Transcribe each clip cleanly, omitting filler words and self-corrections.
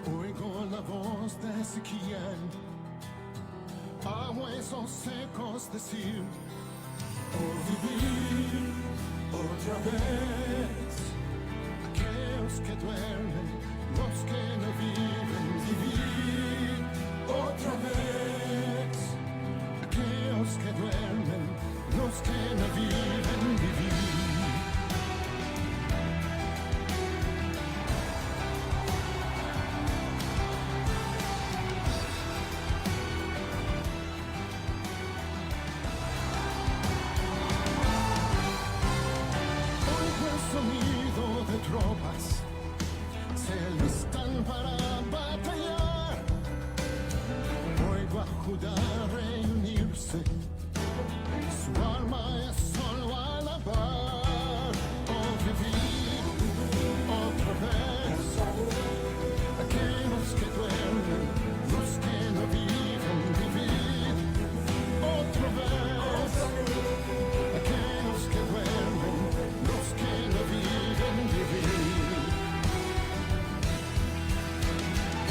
Oigo la voz de Ezequiel, a huesos secos decir, oh vivir otra vez. Aquellos que duermen, los que no viven, vivir otra vez. Aquellos que duermen, los que no viven, vivir. Sonido de tropas se listan para batallar. Oigo a Judá reunirse, su alma es solo alabar. Oh, vivir otra vez. Aquellos que duermen, los que no viven, vivir otra vez. Aquellos que duermen, los que no viven, vivir.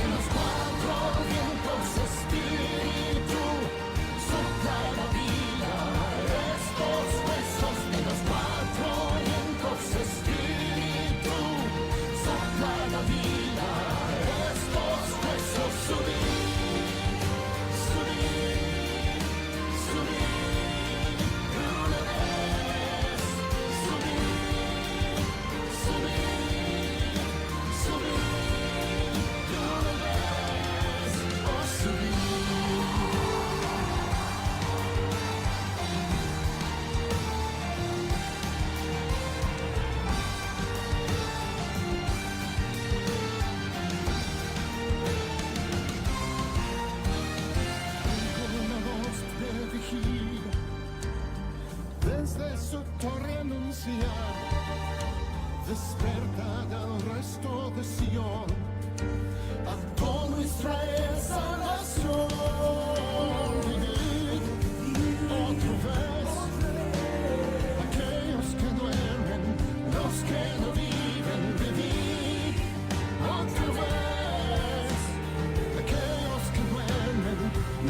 En los cuatro vientos espíritu sopla la vida a estos huesos. En los cuatro vientos espíritu sopla la vida a estos huesos. Subir, subir, subir, una vez, subir, subir, subir, una vez, oh subir. Con una voz de vigilia, desde su torre anunciar, desperta del resto de Sion, a todo Israel salvación. Vivir otra vez. Aquellos que duermen, los que no viven, vivir otra vez. Aquellos que duermen,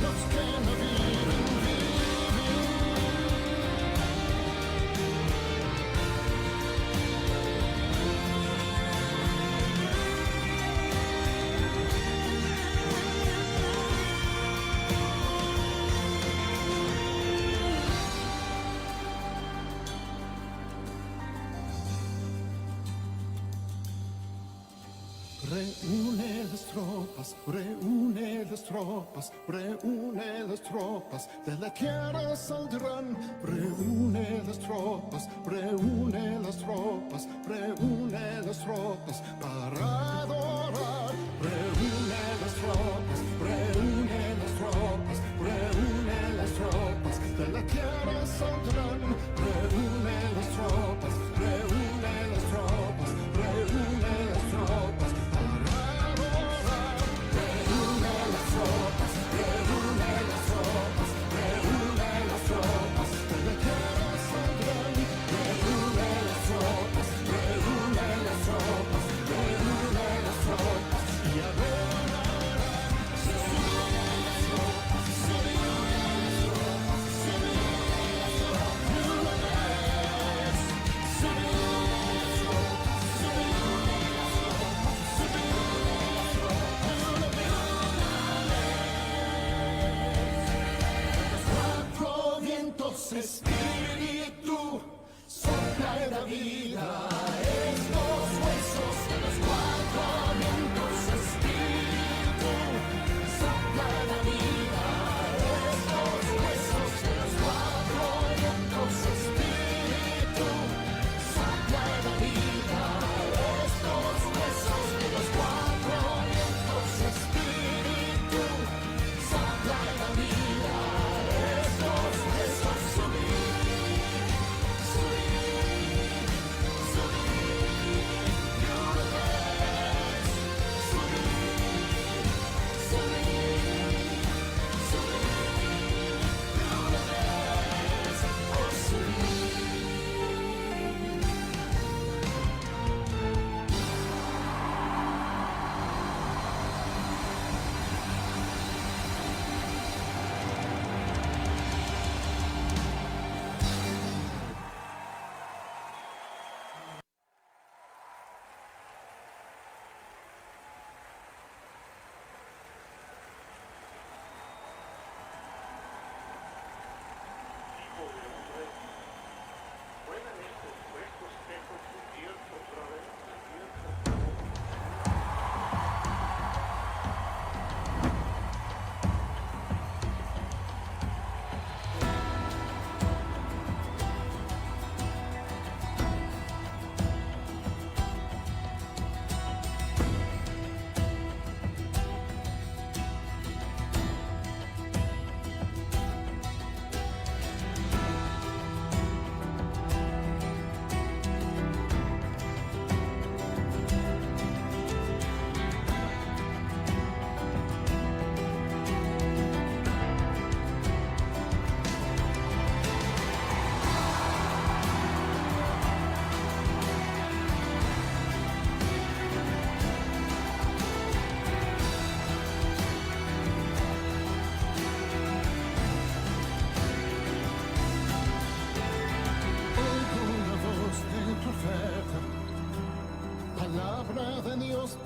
los que no viven, vivir. Reúne las tropas, reúne las tropas, reúne las tropas, de la tierra saldrán. Reúne las tropas, reúne las tropas, reúne las tropas para adorar. Reúne las tropas, reúne las tropas, reúne las tropas, de la tierra saldrán. Reúne las tropas, reúne las tropas, reúne las tropas. Espíritu sopla la vida a estos huesos. De los cuatro vientos espíritu sopla la vida a estos huesos. De los cuatro vientos espíritu sopla la vida a estos huesos. De los cuatro vientos espíritu sopla la vida a estos huesos. Subir.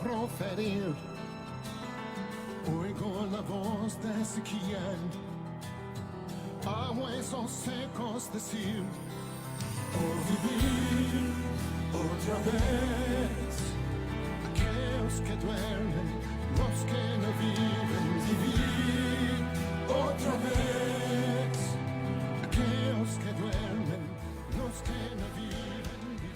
proferir. Oigo la voz de Ezequiel, a huesos secos decir: oh, vivir otra vez. Aquellos que duermen, los que no viven, vivir otra vez. Aquellos que duermen, los que no viven, vivir.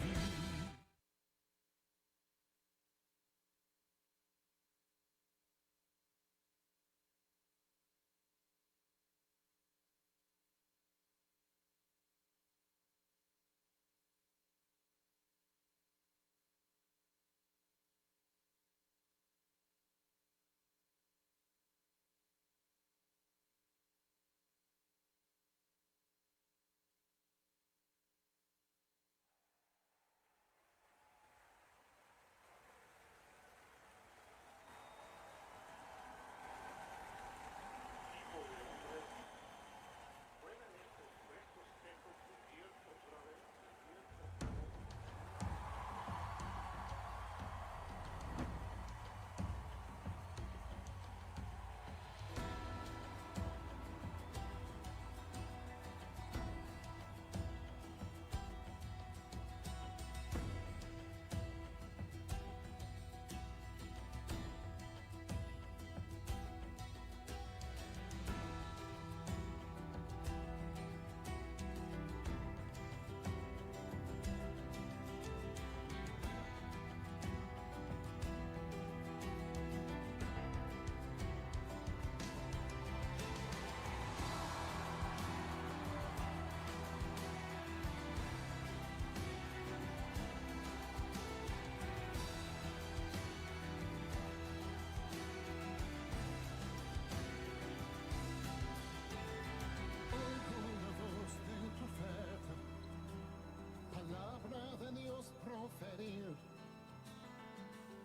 Proferir.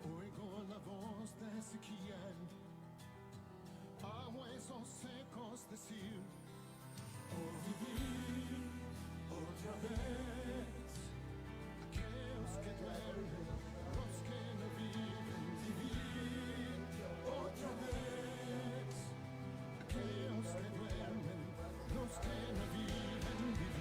Oigo la voz de Ezequiel, a huesos secos decir: oh, vivir otra vez. Aquellos que duermen, los que no viven, vivir otra vez. Aquellos que duermen, los que no viven, vivir.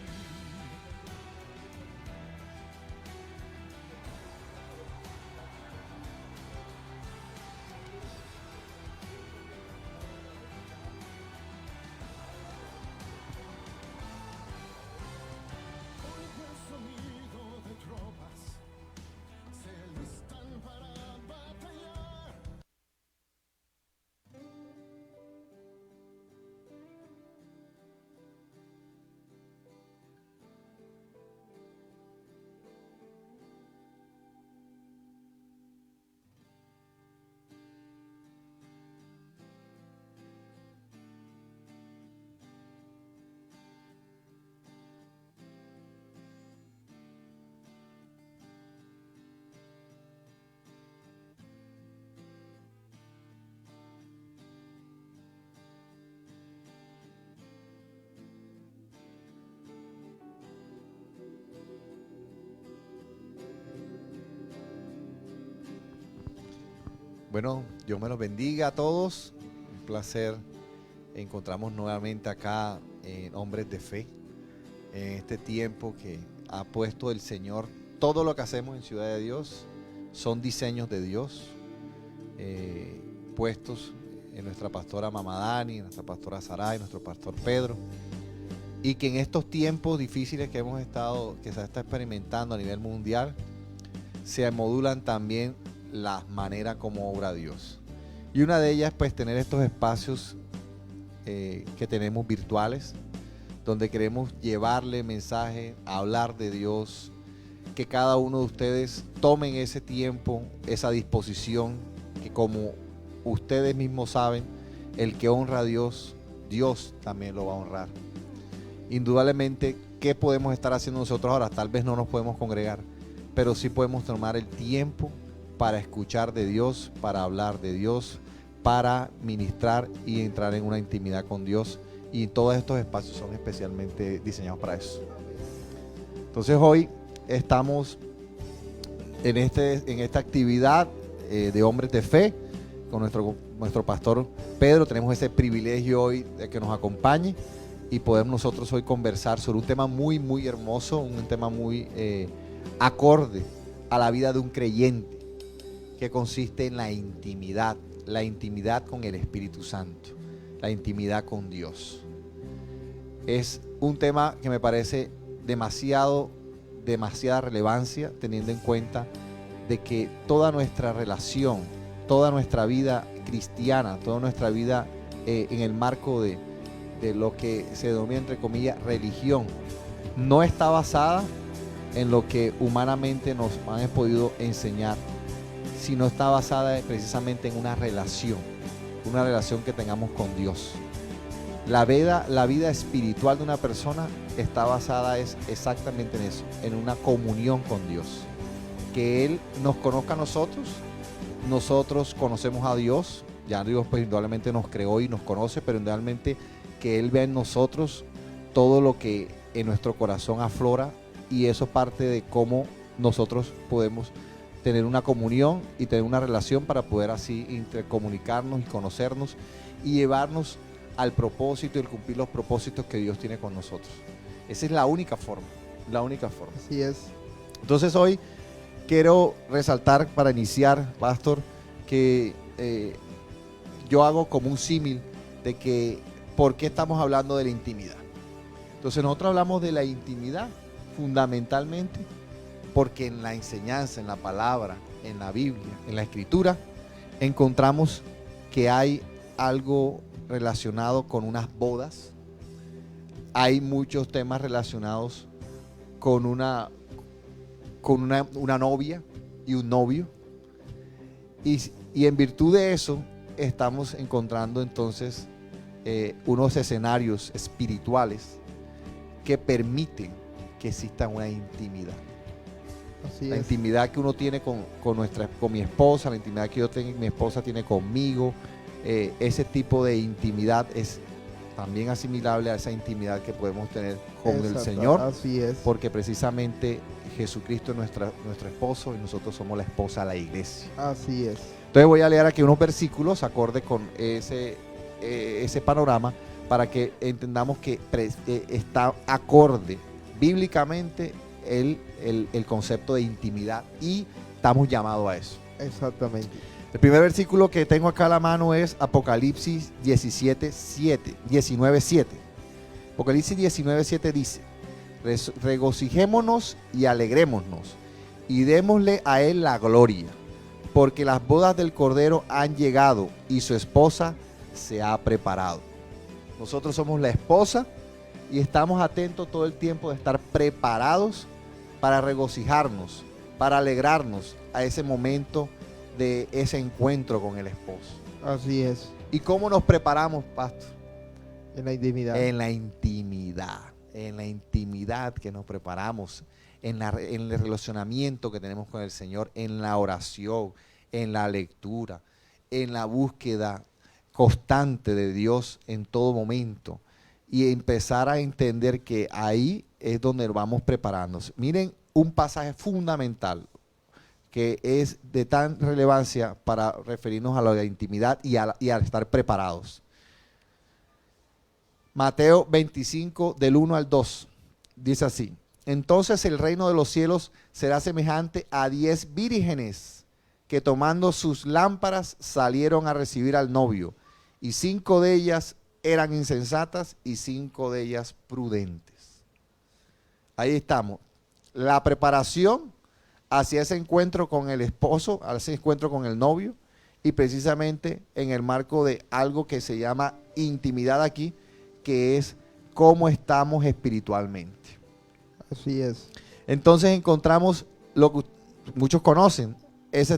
Bueno, Dios me los bendiga a todos. Un placer. Encontramos nuevamente acá en Hombres de Fe, en este tiempo que ha puesto el Señor. Todo lo que hacemos en Ciudad de Dios son diseños de Dios, puestos en nuestra pastora Mama Dani, en nuestra pastora Saray, nuestro pastor Pedro. Y que en estos tiempos difíciles que se está experimentando a nivel mundial, se modulan también la manera como obra Dios. Y una de ellas, pues, tener estos espacios que tenemos virtuales, donde queremos llevarle mensaje, hablar de Dios, que cada uno de ustedes tomen ese tiempo, esa disposición, que como ustedes mismos saben, el que honra a Dios, Dios también lo va a honrar. Indudablemente, ¿qué podemos estar haciendo nosotros ahora? Tal vez no nos podemos congregar, pero sí podemos tomar el tiempo para escuchar de Dios, para hablar de Dios, para ministrar y entrar en una intimidad con Dios. Y todos estos espacios son especialmente diseñados para eso. Entonces hoy estamos en esta actividad de hombres de fe, con nuestro pastor Pedro. Tenemos ese privilegio hoy de que nos acompañe y poder nosotros hoy conversar sobre un tema muy, muy hermoso, un tema muy acorde a la vida de un creyente, que consiste en la intimidad con el Espíritu Santo, la intimidad con Dios. Es un tema que me parece demasiada relevancia, teniendo en cuenta de que toda nuestra relación, toda nuestra vida cristiana, toda nuestra vida en el marco de lo que se denomina, entre comillas, religión, no está basada en lo que humanamente nos han podido enseñar, sino está basada precisamente en una relación que tengamos con Dios. La vida espiritual de una persona está basada exactamente en eso, en una comunión con Dios. Que Él nos conozca a nosotros conocemos a Dios. Ya Dios pues indudablemente nos creó y nos conoce, pero indudablemente que Él vea en nosotros todo lo que en nuestro corazón aflora, y eso es parte de cómo nosotros podemos tener una comunión y tener una relación para poder así intercomunicarnos y conocernos y llevarnos al propósito y el cumplir los propósitos que Dios tiene con nosotros. Esa es la única forma. Así es. Entonces hoy quiero resaltar, para iniciar, pastor, que yo hago como un símil de que ¿por qué estamos hablando de la intimidad? Entonces nosotros hablamos de la intimidad fundamentalmente porque en la enseñanza, en la palabra, en la Biblia, en la Escritura, encontramos que hay algo relacionado con unas bodas. Hay muchos temas relacionados con una novia y un novio. Y en virtud de eso estamos encontrando entonces unos escenarios espirituales que permiten que exista una intimidad. Así La es. intimidad que uno tiene con mi esposa, la intimidad que mi esposa tiene conmigo, ese tipo de intimidad es también asimilable a esa intimidad que podemos tener con el Exacto, Señor, así es. porque precisamente Jesucristo es nuestro esposo y nosotros somos la esposa de la iglesia. Así es. Entonces voy a leer aquí unos versículos acorde con ese panorama para que entendamos que está acorde bíblicamente el concepto de intimidad y estamos llamados a eso. Exactamente. El primer versículo que tengo acá a la mano es Apocalipsis 19:7. Apocalipsis 19:7 dice: regocijémonos y alegrémonos y démosle a Él la gloria, porque las bodas del Cordero han llegado y su esposa se ha preparado. Nosotros somos la esposa y estamos atentos todo el tiempo de estar preparados para regocijarnos, para alegrarnos a ese momento de ese encuentro con el esposo. Así es. ¿Y cómo nos preparamos, pastor? En la intimidad. En la intimidad que nos preparamos, en el relacionamiento que tenemos con el Señor, en la oración, en la lectura, en la búsqueda constante de Dios en todo momento, y empezar a entender que ahí es donde vamos preparándonos. Miren un pasaje fundamental que es de tan relevancia para referirnos a la intimidad y a estar preparados. Mateo 25, del 1 al 2, dice así: entonces el reino de los cielos será semejante a 10 vírgenes que tomando sus lámparas salieron a recibir al novio, y 5 de ellas eran insensatas y 5 de ellas prudentes. Ahí estamos. La preparación hacia ese encuentro con el esposo, hacia ese encuentro con el novio, y precisamente en el marco de algo que se llama intimidad aquí, que es cómo estamos espiritualmente. Así es. Entonces encontramos lo que muchos conocen,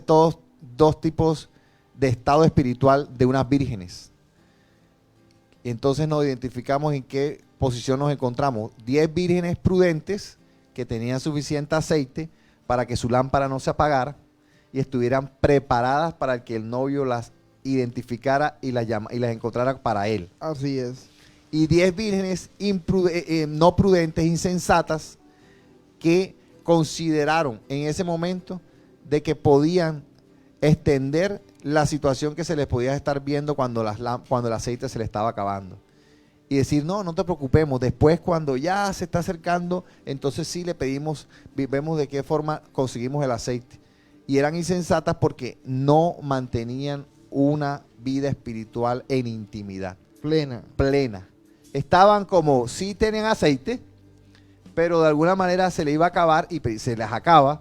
todos dos tipos de estado espiritual de unas vírgenes. Y entonces nos identificamos en qué posición nos encontramos. 10 vírgenes prudentes que tenían suficiente aceite para que su lámpara no se apagara y estuvieran preparadas para que el novio las identificara y las encontrara para él. Así es. Y 10 vírgenes no prudentes, insensatas, que consideraron en ese momento de que podían extender la situación que se les podía estar viendo cuando el aceite se le estaba acabando. Y decir, no te preocupemos, después cuando ya se está acercando, entonces sí le pedimos, vemos de qué forma conseguimos el aceite. Y eran insensatas porque no mantenían una vida espiritual en intimidad plena. Estaban como, sí tenían aceite, pero de alguna manera se le iba a acabar y se les acaba.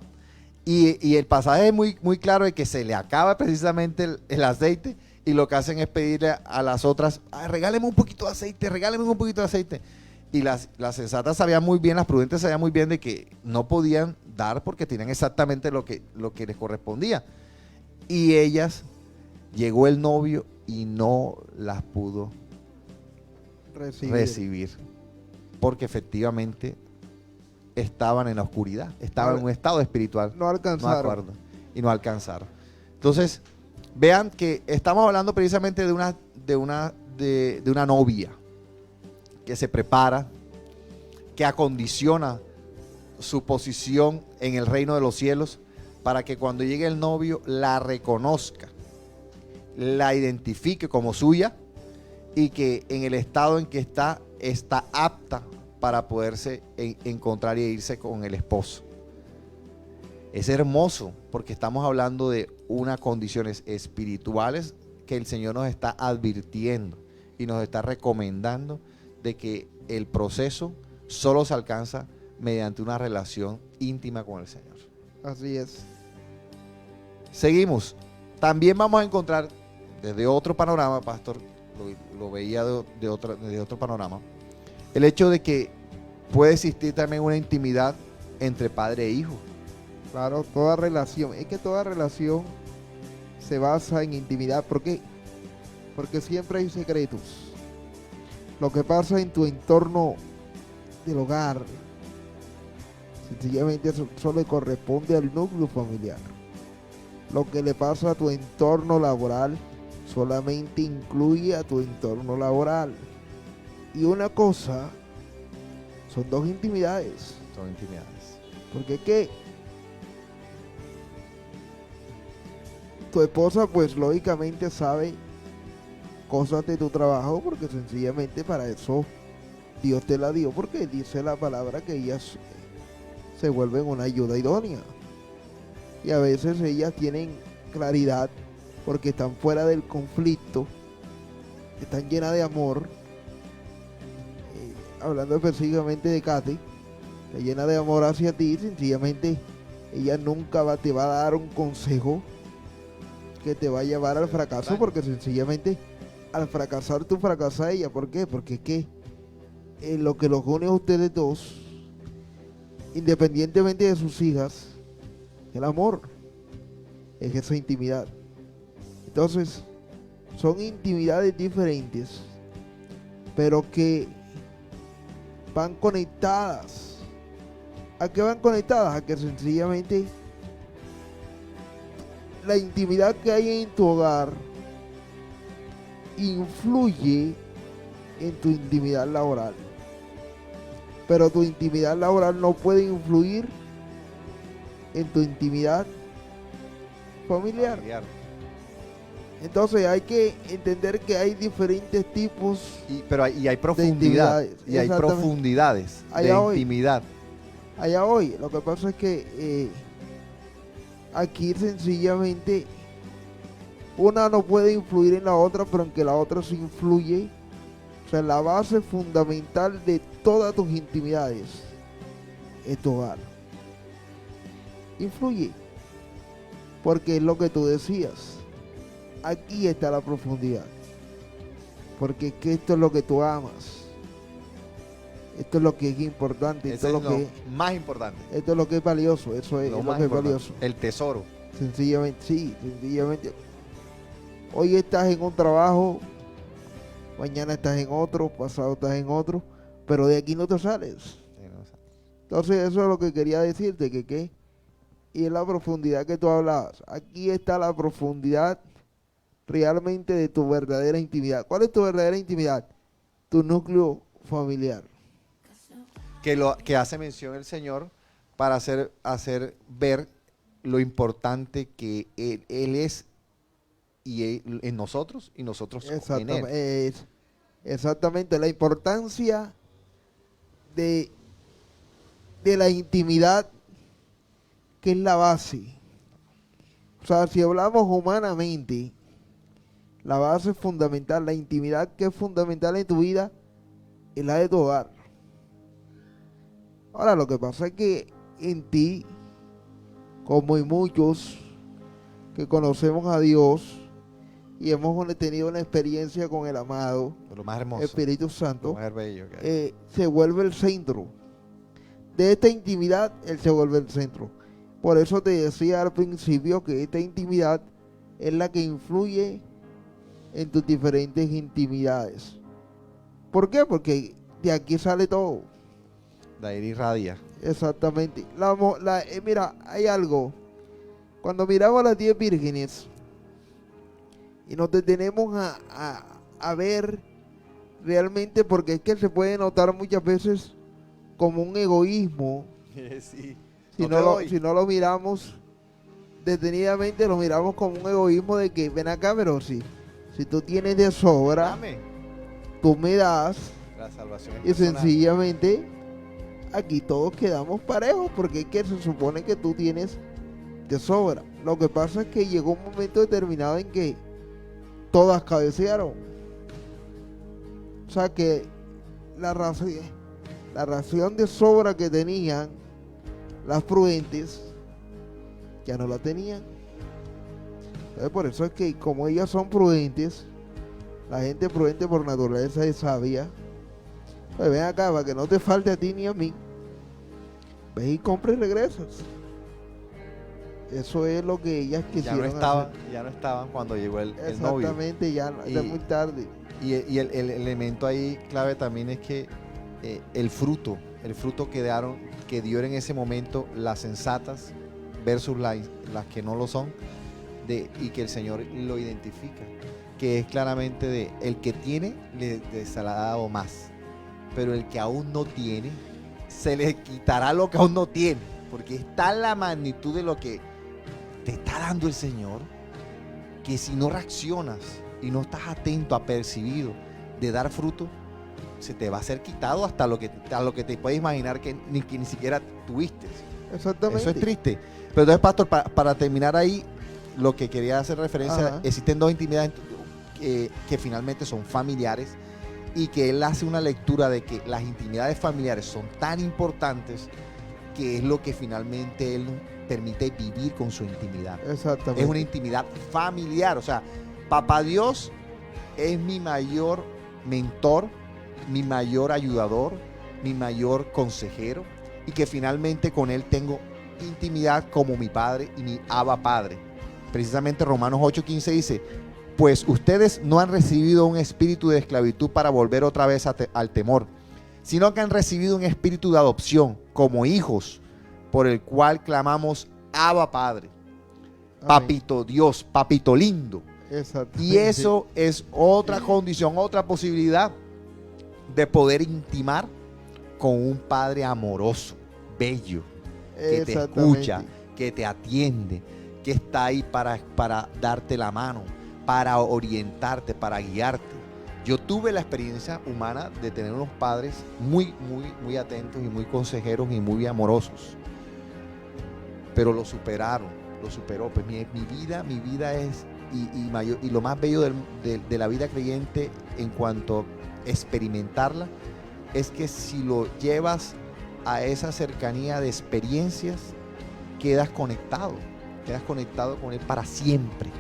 Y el pasaje es muy, muy claro de que se le acaba precisamente el aceite, y lo que hacen es pedirle a las otras, regáleme un poquito de aceite, regáleme un poquito de aceite. Y las sensatas sabían muy bien, las prudentes sabían muy bien de que no podían dar porque tenían exactamente lo que les correspondía. Y ellas, llegó el novio y no las pudo recibir, porque efectivamente estaban en la oscuridad, estaban en un estado espiritual, No alcanzaron. y no alcanzaron. Entonces, vean que estamos hablando precisamente de una novia que se prepara, que acondiciona su posición en el reino de los cielos para que cuando llegue el novio la reconozca, la identifique como suya, y que en el estado en que está apta para poderse encontrar y irse con el esposo. Es hermoso porque estamos hablando de unas condiciones espirituales que el Señor nos está advirtiendo y nos está recomendando de que el proceso solo se alcanza mediante una relación íntima con el Señor. Así es. Seguimos. También vamos a encontrar desde otro panorama, pastor, lo veía desde otro panorama, el hecho de que puede existir también una intimidad entre padre e hijo. Claro, toda relación. Es que toda relación se basa en intimidad. ¿Por qué? Porque siempre hay secretos. Lo que pasa en tu entorno del hogar, sencillamente eso le corresponde al núcleo familiar. Lo que le pasa a tu entorno laboral solamente incluye a tu entorno laboral. Y una cosa, son dos intimidades. Son intimidades. Porque es que tu esposa pues lógicamente sabe cosas de tu trabajo, porque sencillamente para eso Dios te la dio, porque dice la palabra que ellas se vuelven una ayuda idónea. Y a veces ellas tienen claridad porque están fuera del conflicto, están llenas de amor. Hablando específicamente de Katy, está llena de amor hacia ti. Sencillamente ella nunca te va a dar un consejo que te va a llevar al fracaso, porque sencillamente al fracasar tú fracasas a ella. ¿Por qué? Porque es que lo que los une a ustedes dos, independientemente de sus hijas, el amor, es esa intimidad. Entonces, son intimidades diferentes, pero que van conectadas. ¿A qué van conectadas? A que sencillamente la intimidad que hay en tu hogar influye en tu intimidad laboral. Pero tu intimidad laboral no puede influir en tu intimidad familiar. Entonces hay que entender que hay diferentes tipos Y hay profundidad, y hay profundidades de intimidad. Allá hoy, lo que pasa es que aquí sencillamente una no puede influir en la otra, pero en que la otra se influye. O sea, la base fundamental de todas tus intimidades es tu hogar. Influye, porque es lo que tú decías. Aquí está la profundidad, porque es que esto es lo que tú amas. Esto es lo que es importante. Esto es lo que más importante. Esto es lo que es valioso. Eso es lo que es valioso. El tesoro. Sencillamente, sí, sencillamente. Hoy estás en un trabajo, mañana estás en otro, pasado estás en otro, pero de aquí no te sales. Entonces eso es lo que quería decirte, que y es la profundidad que tú hablabas. Aquí está la profundidad realmente de tu verdadera intimidad. ¿Cuál es tu verdadera intimidad? Tu núcleo familiar. Que hace mención el Señor para hacer ver lo importante que Él es en nosotros y nosotros en Él. Exactamente, la importancia de la intimidad, que es la base. O sea, si hablamos humanamente, la base fundamental, la intimidad que es fundamental en tu vida, es la de tu hogar. Ahora, lo que pasa es que en ti, como en muchos que conocemos a Dios y hemos tenido una experiencia con el amado Lo más hermoso, Espíritu lo Santo, más bello que hay. se vuelve el centro. De esta intimidad, Él se vuelve el centro. Por eso te decía al principio que esta intimidad es la que influye en tus diferentes intimidades. ¿Por qué? Porque de aquí sale todo. De ahí irradia. Exactamente. Mira, hay algo. Cuando miramos a las 10 vírgenes y nos detenemos a ver realmente, porque es que se puede notar muchas veces como un egoísmo. Sí. Si no lo miramos detenidamente, lo miramos como un egoísmo de que ven acá, pero si tú tienes de sobra, Dame. tú me das. La salvación es Y personal. sencillamente aquí todos quedamos parejos, porque es que se supone que tú tienes de sobra. Lo que pasa es que llegó un momento determinado en que todas cabecearon. O sea que la ración de sobra que tenían las prudentes ya no la tenían. Entonces, por eso es que como ellas son prudentes, la gente prudente por naturaleza es sabia. Pues ven acá, para que no te falte a ti ni a mí, ves y compra y regresas. Eso es lo que ellas quisieron hacer. Ya no estaban cuando llegó el novio. Exactamente, ya es muy tarde. Y el elemento ahí clave también es que el fruto que dio en ese momento las sensatas versus las que no lo son, y que el Señor lo identifica, que es claramente de el que tiene se le ha dado más, pero el que aún no tiene se le quitará lo que aún no tiene, porque está la magnitud de lo que te está dando el Señor, que si no reaccionas y no estás atento a percibido de dar fruto, se te va a ser quitado hasta lo que te puedes imaginar que ni siquiera tuviste. Exactamente. Eso es triste. Pero entonces, pastor, para terminar ahí, lo que quería hacer referencia, Ajá. existen dos intimidades que finalmente son familiares, y que él hace una lectura de que las intimidades familiares son tan importantes que es lo que finalmente él nos permite vivir con su intimidad. Exactamente. Es una intimidad familiar. O sea, Papá Dios es mi mayor mentor, mi mayor ayudador, mi mayor consejero, y que finalmente con él tengo intimidad como mi Padre y mi Abba Padre. Precisamente Romanos 8:15 dice: pues ustedes no han recibido un espíritu de esclavitud para volver otra vez al temor, sino que han recibido un espíritu de adopción como hijos, por el cual clamamos Abba Padre. Amén. Papito Dios, papito lindo. Exactamente. Y eso es otra condición, otra posibilidad de poder intimar con un Padre amoroso, bello, que te escucha, que te atiende, que está ahí para darte la mano, para orientarte, para guiarte. Yo tuve la experiencia humana de tener unos padres muy atentos y muy consejeros y muy amorosos, pero lo superó. Pues mi vida es, y lo más bello de la vida creyente en cuanto a experimentarla, es que si lo llevas a esa cercanía de experiencias, quedas conectado con él para siempre.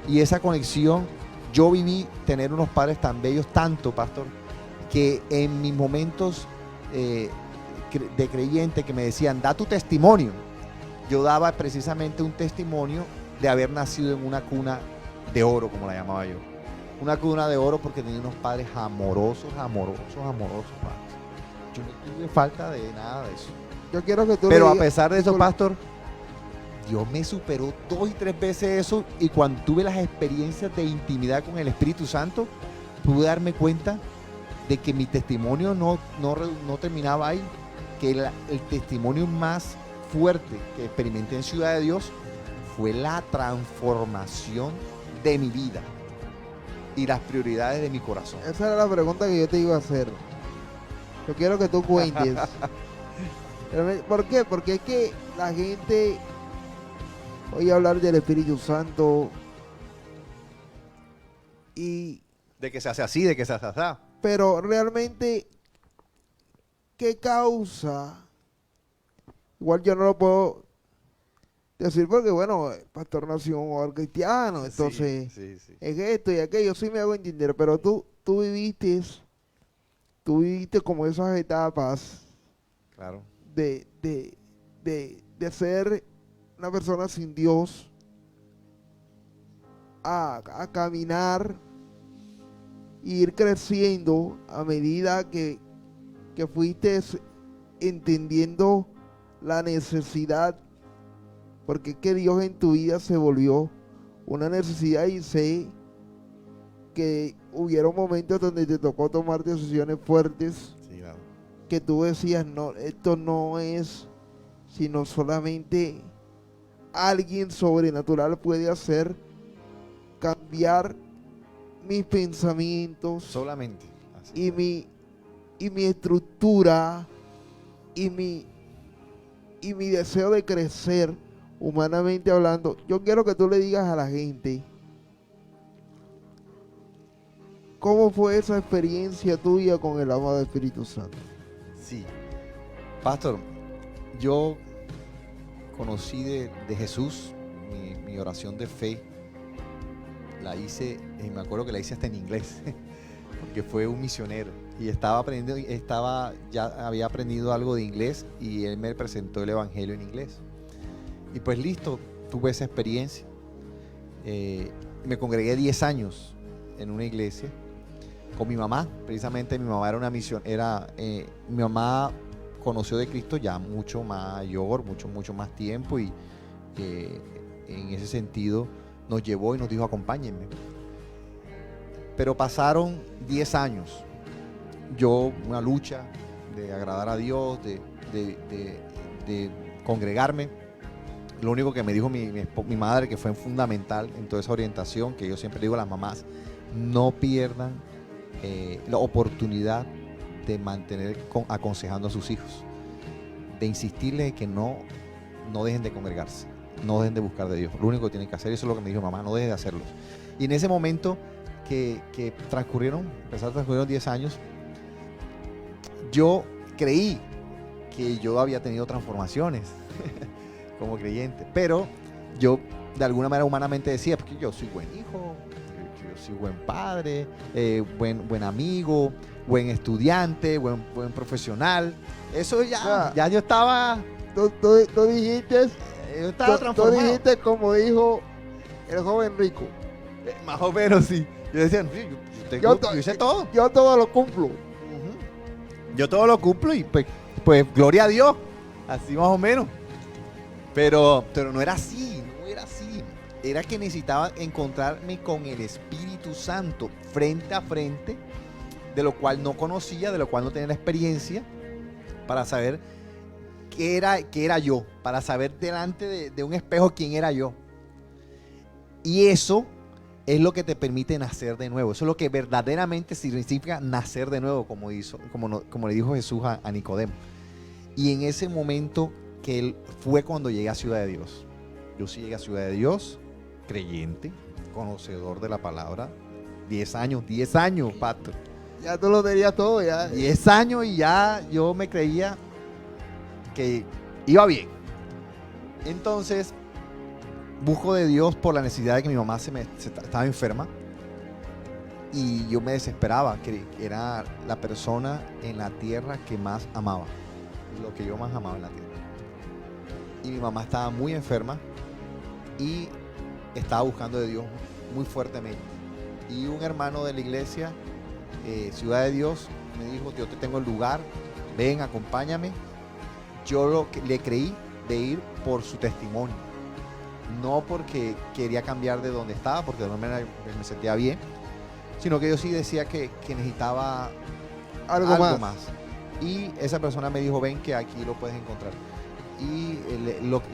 Y esa conexión, yo viví tener unos padres tan bellos, tanto, pastor, que en mis momentos de creyente que me decían, da tu testimonio, yo daba precisamente un testimonio de haber nacido en una cuna de oro, como la llamaba yo. Una cuna de oro porque tenía unos padres amorosos, padres. Yo no tuve falta de nada de eso. Yo quiero que tú Pero le a digas- pesar de eso, pastor, Dios me superó 2 y 3 veces eso, y cuando tuve las experiencias de intimidad con el Espíritu Santo, pude darme cuenta de que mi testimonio no terminaba ahí, que el testimonio más fuerte que experimenté en Ciudad de Dios fue la transformación de mi vida y las prioridades de mi corazón. Esa era la pregunta que yo te iba a hacer. Yo quiero que tú cuentes. ¿Por qué? Porque es que la gente oye hablar del Espíritu Santo y... De que se hace así, de que se hace así. Pero realmente, ¿qué causa? Igual yo no lo puedo decir porque, bueno, el pastor nació en un hogar cristiano, entonces Sí, sí. es esto y aquello, sí me hago entender, pero tú viviste como esas etapas Claro. de ser una persona sin Dios a caminar e ir creciendo a medida que fuiste entendiendo la necesidad, porque es que Dios en tu vida se volvió una necesidad, y sé que hubieron momentos donde te tocó tomar decisiones fuertes, Sí, claro. que tú decías, no, esto no es, sino solamente alguien sobrenatural puede hacer cambiar mis pensamientos Solamente. Así. y mi estructura y mi deseo de crecer humanamente hablando. Yo quiero que tú le digas a la gente cómo fue esa experiencia tuya con el amado Espíritu Santo. Sí. Pastor, yo conocí de Jesús, mi oración de fe, la hice, me acuerdo que la hice hasta en inglés, porque fue un misionero y estaba aprendiendo, ya había aprendido algo de inglés y él me presentó el evangelio en inglés. Y pues listo, tuve esa experiencia. Me congregué 10 años en una iglesia con mi mamá. Precisamente mi mamá era una misión, mi mamá conoció de Cristo ya mucho mayor, mucho más tiempo, y en ese sentido nos llevó y nos dijo: acompáñenme. Pero pasaron 10 años, yo una lucha de agradar a Dios, de congregarme. Lo único que me dijo mi madre, que fue fundamental en toda esa orientación, que yo siempre digo a las mamás: no pierdan la oportunidad de mantener aconsejando a sus hijos, de insistirles que no dejen de congregarse, no dejen de buscar de Dios. Lo único que tienen que hacer, eso es lo que me dijo mamá: no dejen de hacerlo. Y en ese momento que empezaron a transcurrir 10 años, yo creí que yo había tenido transformaciones como creyente, pero yo de alguna manera humanamente decía: porque yo soy buen hijo, yo soy buen padre, buen amigo, buen estudiante, buen profesional. Eso ya yo estaba... Tú dijiste, Yo estaba transformado. tú dijiste como dijo el joven rico. Más o menos, sí. Yo decía: sí, yo hice todo. Yo todo lo cumplo. Yo todo lo cumplo y pues gloria a Dios. Así más o menos. Pero no era así, no era así. Era que necesitaba encontrarme con el Espíritu Santo frente a frente, de lo cual no conocía, de lo cual no tenía la experiencia, para saber qué era yo, para saber delante de un espejo quién era yo. Y eso es lo que te permite nacer de nuevo. Eso es lo que verdaderamente significa nacer de nuevo, como le dijo Jesús a Nicodemo. Y en ese momento que él fue cuando llegué a Ciudad de Dios. Yo sí llegué a Ciudad de Dios, creyente, conocedor de la palabra. 10 años, Pato. Ya tú lo tenías todo, ya. 10 años y ya yo me creía que iba bien. Entonces busco de Dios por la necesidad de que mi mamá estaba enferma, y yo me desesperaba, que era la persona en la tierra que más amaba, lo que yo más amaba en la tierra. Y mi mamá estaba muy enferma y estaba buscando de Dios muy fuertemente. Y un hermano de la iglesia, Ciudad de Dios, me dijo: yo te tengo el lugar, ven, acompáñame. Yo le creí de ir por su testimonio, no porque quería cambiar de donde estaba, porque de alguna manera me sentía bien, sino que yo sí decía que necesitaba algo más. Y esa persona me dijo: ven, que aquí lo puedes encontrar. y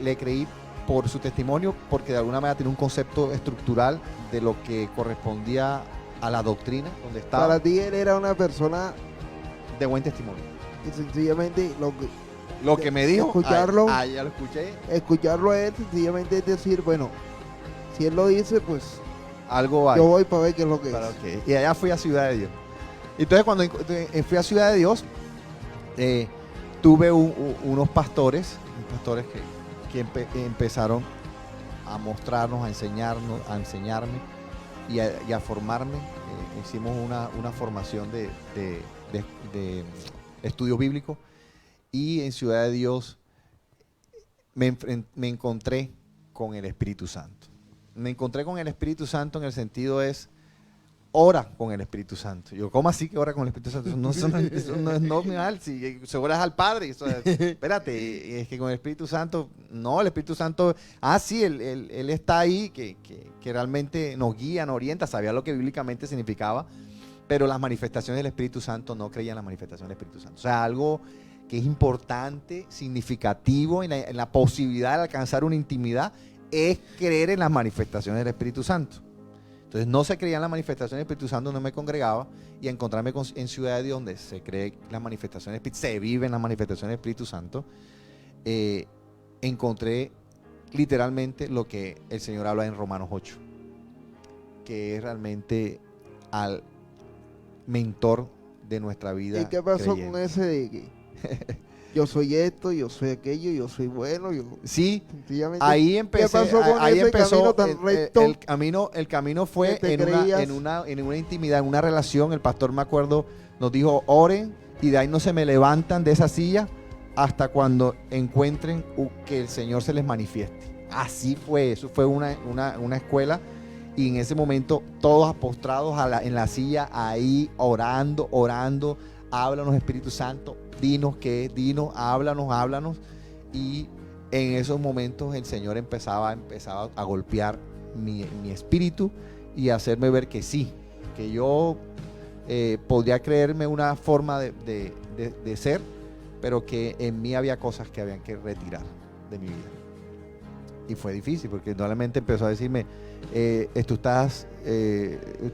le creí por su testimonio, porque de alguna manera tiene un concepto estructural de lo que correspondía a la doctrina donde estaba. Para ti él era una persona De buen testimonio. que sencillamente Lo que me dijo, escucharlo. ya lo escuché, escucharlo a él sencillamente es decir, bueno, si él lo dice, pues algo hay. yo voy para ver qué es lo que Para es. que- Y allá fui a Ciudad de Dios. Entonces cuando fui a Ciudad de Dios, tuve unos pastores que empezaron a mostrarnos, a enseñarnos, a enseñarme y a formarme. Hicimos una formación de estudio bíblico, y en Ciudad de Dios me encontré con el Espíritu Santo. Me encontré con el Espíritu Santo en el sentido es, ora con el Espíritu Santo. Yo, ¿cómo así que ora con el Espíritu Santo? Eso no es normal. Si se oras al Padre, espérate, es que con el Espíritu Santo, no, el Espíritu Santo, sí, él está ahí, que realmente nos guía, nos orienta, sabía lo que bíblicamente significaba, pero las manifestaciones del Espíritu Santo no creían en las manifestaciones del Espíritu Santo. O sea, algo que es importante, significativo en la posibilidad de alcanzar una intimidad, es creer en las manifestaciones del Espíritu Santo. Entonces no se creía en la manifestación del Espíritu Santo, no me congregaba, y encontrarme en Ciudad de Dios, donde se cree las manifestaciones del Espíritu, se viven las manifestaciones del Espíritu Santo, encontré literalmente lo que el Señor habla en Romanos 8, que es realmente al mentor de nuestra vida. ¿Y qué pasó creyente. con ese de que yo soy esto, yo soy aquello, yo soy bueno? Sí, Sencillamente, ahí empecé. ¿qué pasó con ahí ese empezó camino tan recto? el camino fue que te en una intimidad, en una relación. El pastor, me acuerdo, nos dijo, oren, y de ahí no se me levantan de esa silla hasta cuando encuentren que el Señor se les manifieste. Así fue, eso fue una escuela, y en ese momento todos postrados en la silla, ahí orando, háblanos Espíritu Santo, dinos qué es, háblanos, y en esos momentos el Señor empezaba a golpear mi espíritu y a hacerme ver que sí, que yo podía creerme una forma de ser, pero que en mí había cosas que habían que retirar de mi vida. Y fue difícil, porque normalmente empezó a decirme,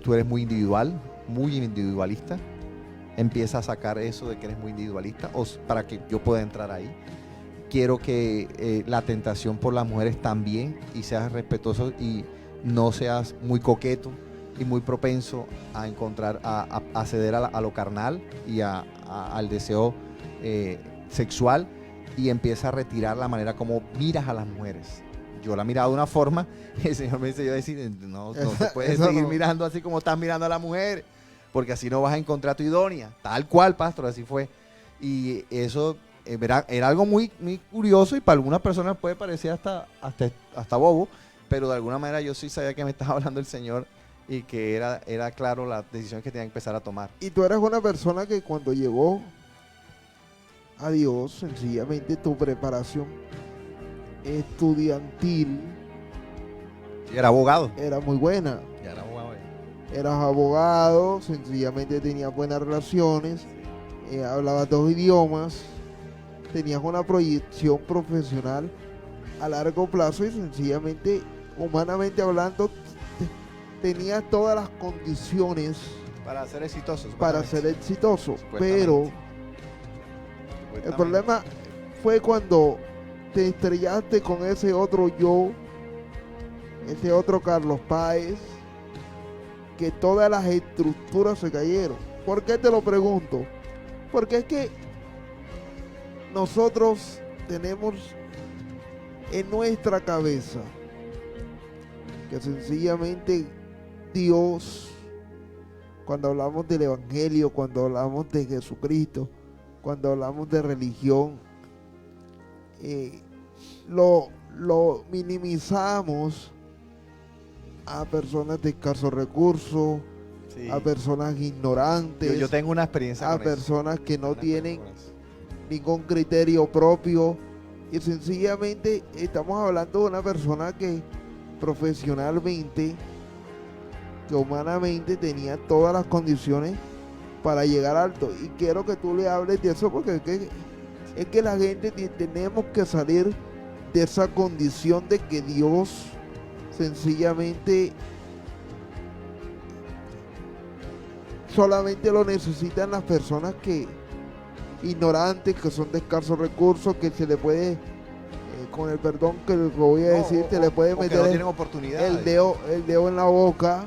tú eres muy individualista. Empieza a sacar eso de que eres muy individualista, para que yo pueda entrar ahí. Quiero que la tentación por las mujeres también, y seas respetuoso y no seas muy coqueto y muy propenso a ceder a lo carnal y al deseo sexual, y empieza a retirar la manera como miras a las mujeres. Yo la miraba de una forma y el Señor me dice, yo decir, no se puede seguir mirando así como estás mirando a la mujer, porque así no vas a encontrar tu idónea. Tal cual, pastor, así fue. Y eso era algo muy, muy curioso, y para algunas personas puede parecer hasta bobo, pero de alguna manera yo sí sabía que me estaba hablando el Señor, y que era claro la decisión que tenía que empezar a tomar. Y tú eres una persona que cuando llegó a Dios, sencillamente tu preparación estudiantil Y era abogado. era muy buena. Ya era abogado. Eras abogado, sencillamente tenías buenas relaciones, hablabas 2 idiomas, tenías una proyección profesional a largo plazo, y sencillamente, humanamente hablando, tenías todas las condiciones Para ser exitoso. para ser exitoso. Supuestamente. Pero el problema fue cuando te estrellaste con ese otro yo, ese otro Carlos Páez, que todas las estructuras se cayeron. ¿Por qué te lo pregunto? Porque es que nosotros tenemos en nuestra cabeza que sencillamente Dios, cuando hablamos del Evangelio, cuando hablamos de Jesucristo, cuando hablamos de religión, lo minimizamos a personas de escasos recursos, Sí. a personas ignorantes, Yo tengo una experiencia a con eso. personas que no Una tienen experiencia con eso. ningún criterio propio, y sencillamente estamos hablando de una persona que profesionalmente, que humanamente tenía todas las condiciones para llegar alto, y quiero que tú le hables de eso, porque es que es que la gente tenemos que salir de esa condición de que Dios sencillamente solamente lo necesitan las personas que ignorantes, que son de escasos recursos, que se le puede, con el perdón que lo voy a decir, se le puede meter no tienen oportunidades. el dedo en la boca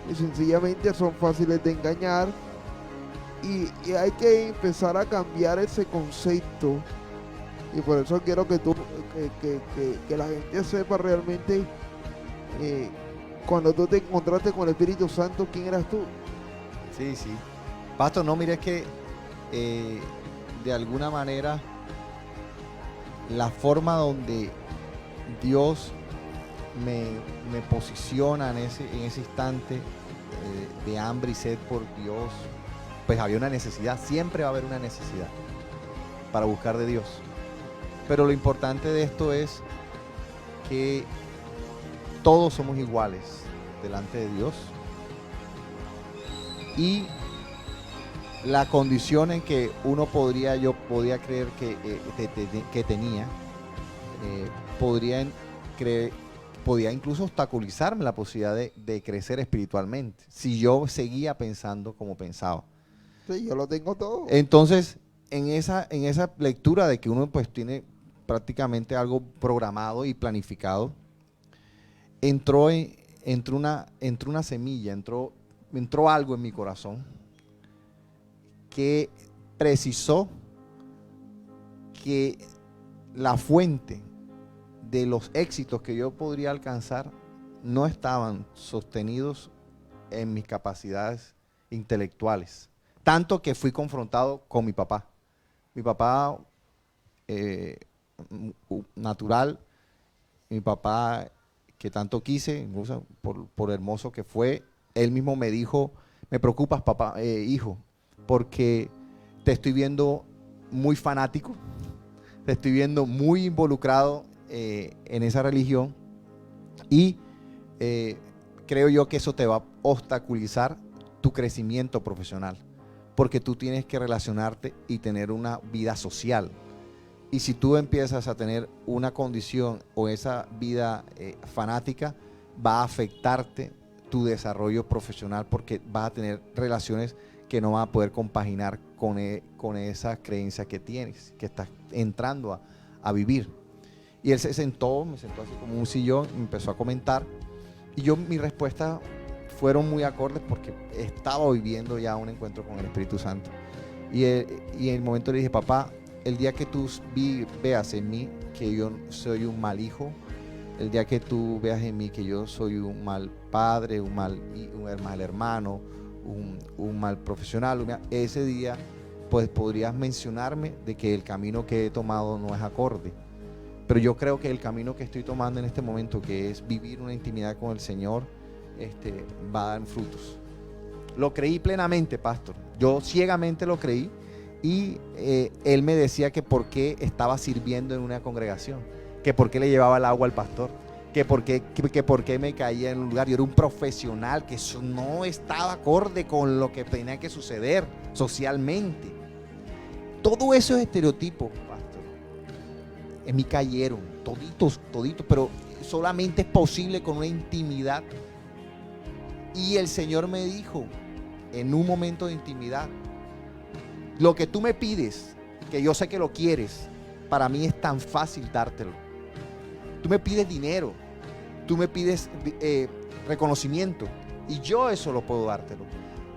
y sencillamente son fáciles de engañar. Y hay que empezar a cambiar ese concepto, y por eso quiero que tú que la gente sepa realmente, cuando tú te encontraste con el Espíritu Santo, ¿quién eras tú? Sí, sí. Pastor, no, mire, es que de alguna manera la forma donde Dios me posiciona en ese instante de hambre y sed por Dios, pues había una necesidad, siempre va a haber una necesidad para buscar de Dios. Pero lo importante de esto es que todos somos iguales delante de Dios, y la condición en que yo podía creer que tenía, podía incluso obstaculizarme la posibilidad de crecer espiritualmente si yo seguía pensando como pensaba. Sí, yo lo tengo todo. Entonces, en esa lectura de que uno pues tiene prácticamente algo programado y planificado, entró una semilla, entró algo en mi corazón que precisó que la fuente de los éxitos que yo podría alcanzar no estaban sostenidos en mis capacidades intelectuales. Tanto que fui confrontado con mi papá. Mi papá natural, mi papá que tanto quise, incluso por hermoso que fue, él mismo me dijo: me preocupas, papá, hijo, porque te estoy viendo muy fanático, te estoy viendo muy involucrado en esa religión, y creo yo que eso te va a obstaculizar tu crecimiento profesional, porque tú tienes que relacionarte y tener una vida social. Y si tú empiezas a tener una condición o esa vida fanática, va a afectarte tu desarrollo profesional, porque vas a tener relaciones que no van a poder compaginar con esa creencia que tienes, que estás entrando a vivir. Y él me sentó así como un sillón, me empezó a comentar, y mi respuesta fueron muy acordes, porque estaba viviendo ya un encuentro con el Espíritu Santo. Y en el momento le dije: papá, el día que tú veas en mí que yo soy un mal hijo, el día que tú veas en mí que yo soy un mal padre, un mal hermano, un mal profesional, ese día pues podrías mencionarme de que el camino que he tomado no es acorde. Pero yo creo que el camino que estoy tomando en este momento, que es vivir una intimidad con el Señor, va a dar frutos. Lo creí plenamente, pastor. Yo ciegamente lo creí. Y él me decía que por qué estaba sirviendo en una congregación, que por qué le llevaba el agua al pastor, que por qué me caía en un lugar. Yo era un profesional, que eso no estaba acorde con lo que tenía que suceder socialmente. Todo eso es estereotipo, pastor. En mí cayeron, toditos, pero solamente es posible con una intimidad. Y el Señor me dijo, en un momento de intimidad: lo que tú me pides, que yo sé que lo quieres, para mí es tan fácil dártelo. Tú me pides dinero, tú me pides reconocimiento, y yo eso lo puedo dártelo.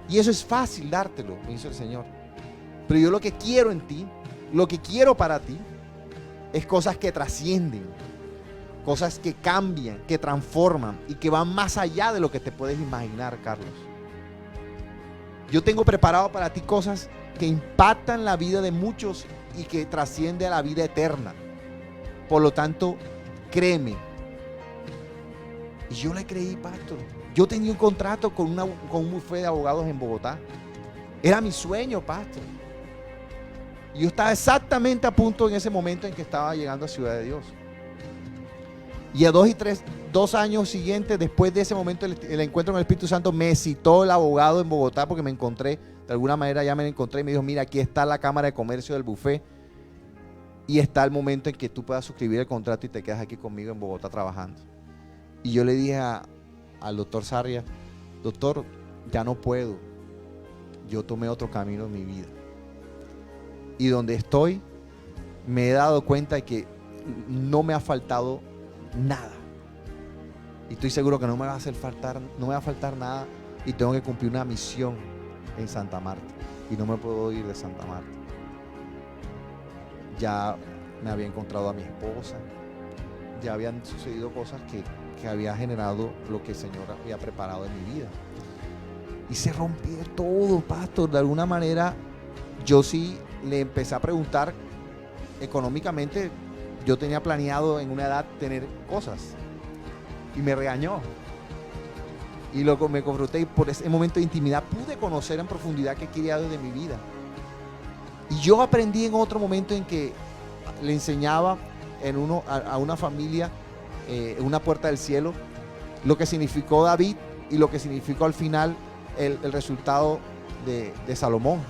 Y eso es fácil dártelo, me dice el Señor. Pero yo lo que quiero en ti, lo que quiero para ti, es cosas que trascienden, cosas que cambian, que transforman y que van más allá de lo que te puedes imaginar, Carlos. Yo tengo preparado para ti cosas que impactan la vida de muchos y que trasciende a la vida eterna. Por lo tanto, créeme. Y yo le creí, pastor. Yo tenía un contrato con un bufete de abogados en Bogotá. Era mi sueño, pastor. Y yo estaba exactamente a punto en ese momento en que estaba llegando a Ciudad de Dios. Y a 2 años siguientes, después de ese momento, el encuentro con el Espíritu Santo, me citó el abogado en Bogotá, porque me encontré, de alguna manera ya me encontré, y me dijo: mira, aquí está la Cámara de Comercio del buffet. y está el momento en que tú puedas suscribir el contrato y te quedas aquí conmigo en Bogotá trabajando. Y yo le dije al doctor Sarria, doctor, ya no puedo, yo tomé otro camino en mi vida. Y donde estoy, me he dado cuenta de que no me ha faltado nada. Y estoy seguro que no me va a faltar nada, y tengo que cumplir una misión en Santa Marta. Y no me puedo ir de Santa Marta. Ya me había encontrado a mi esposa, ya habían sucedido cosas que había generado lo que el Señor había preparado en mi vida. Y se rompió todo, pastor. De alguna manera, yo sí le empecé a preguntar económicamente. Yo tenía planeado en una edad tener cosas, y me regañó. Y luego me confronté, y por ese momento de intimidad pude conocer en profundidad qué quería Dios de mi vida. Y yo aprendí en otro momento en que le enseñaba a una familia, una puerta del cielo, lo que significó David y lo que significó al final el resultado de Salomón,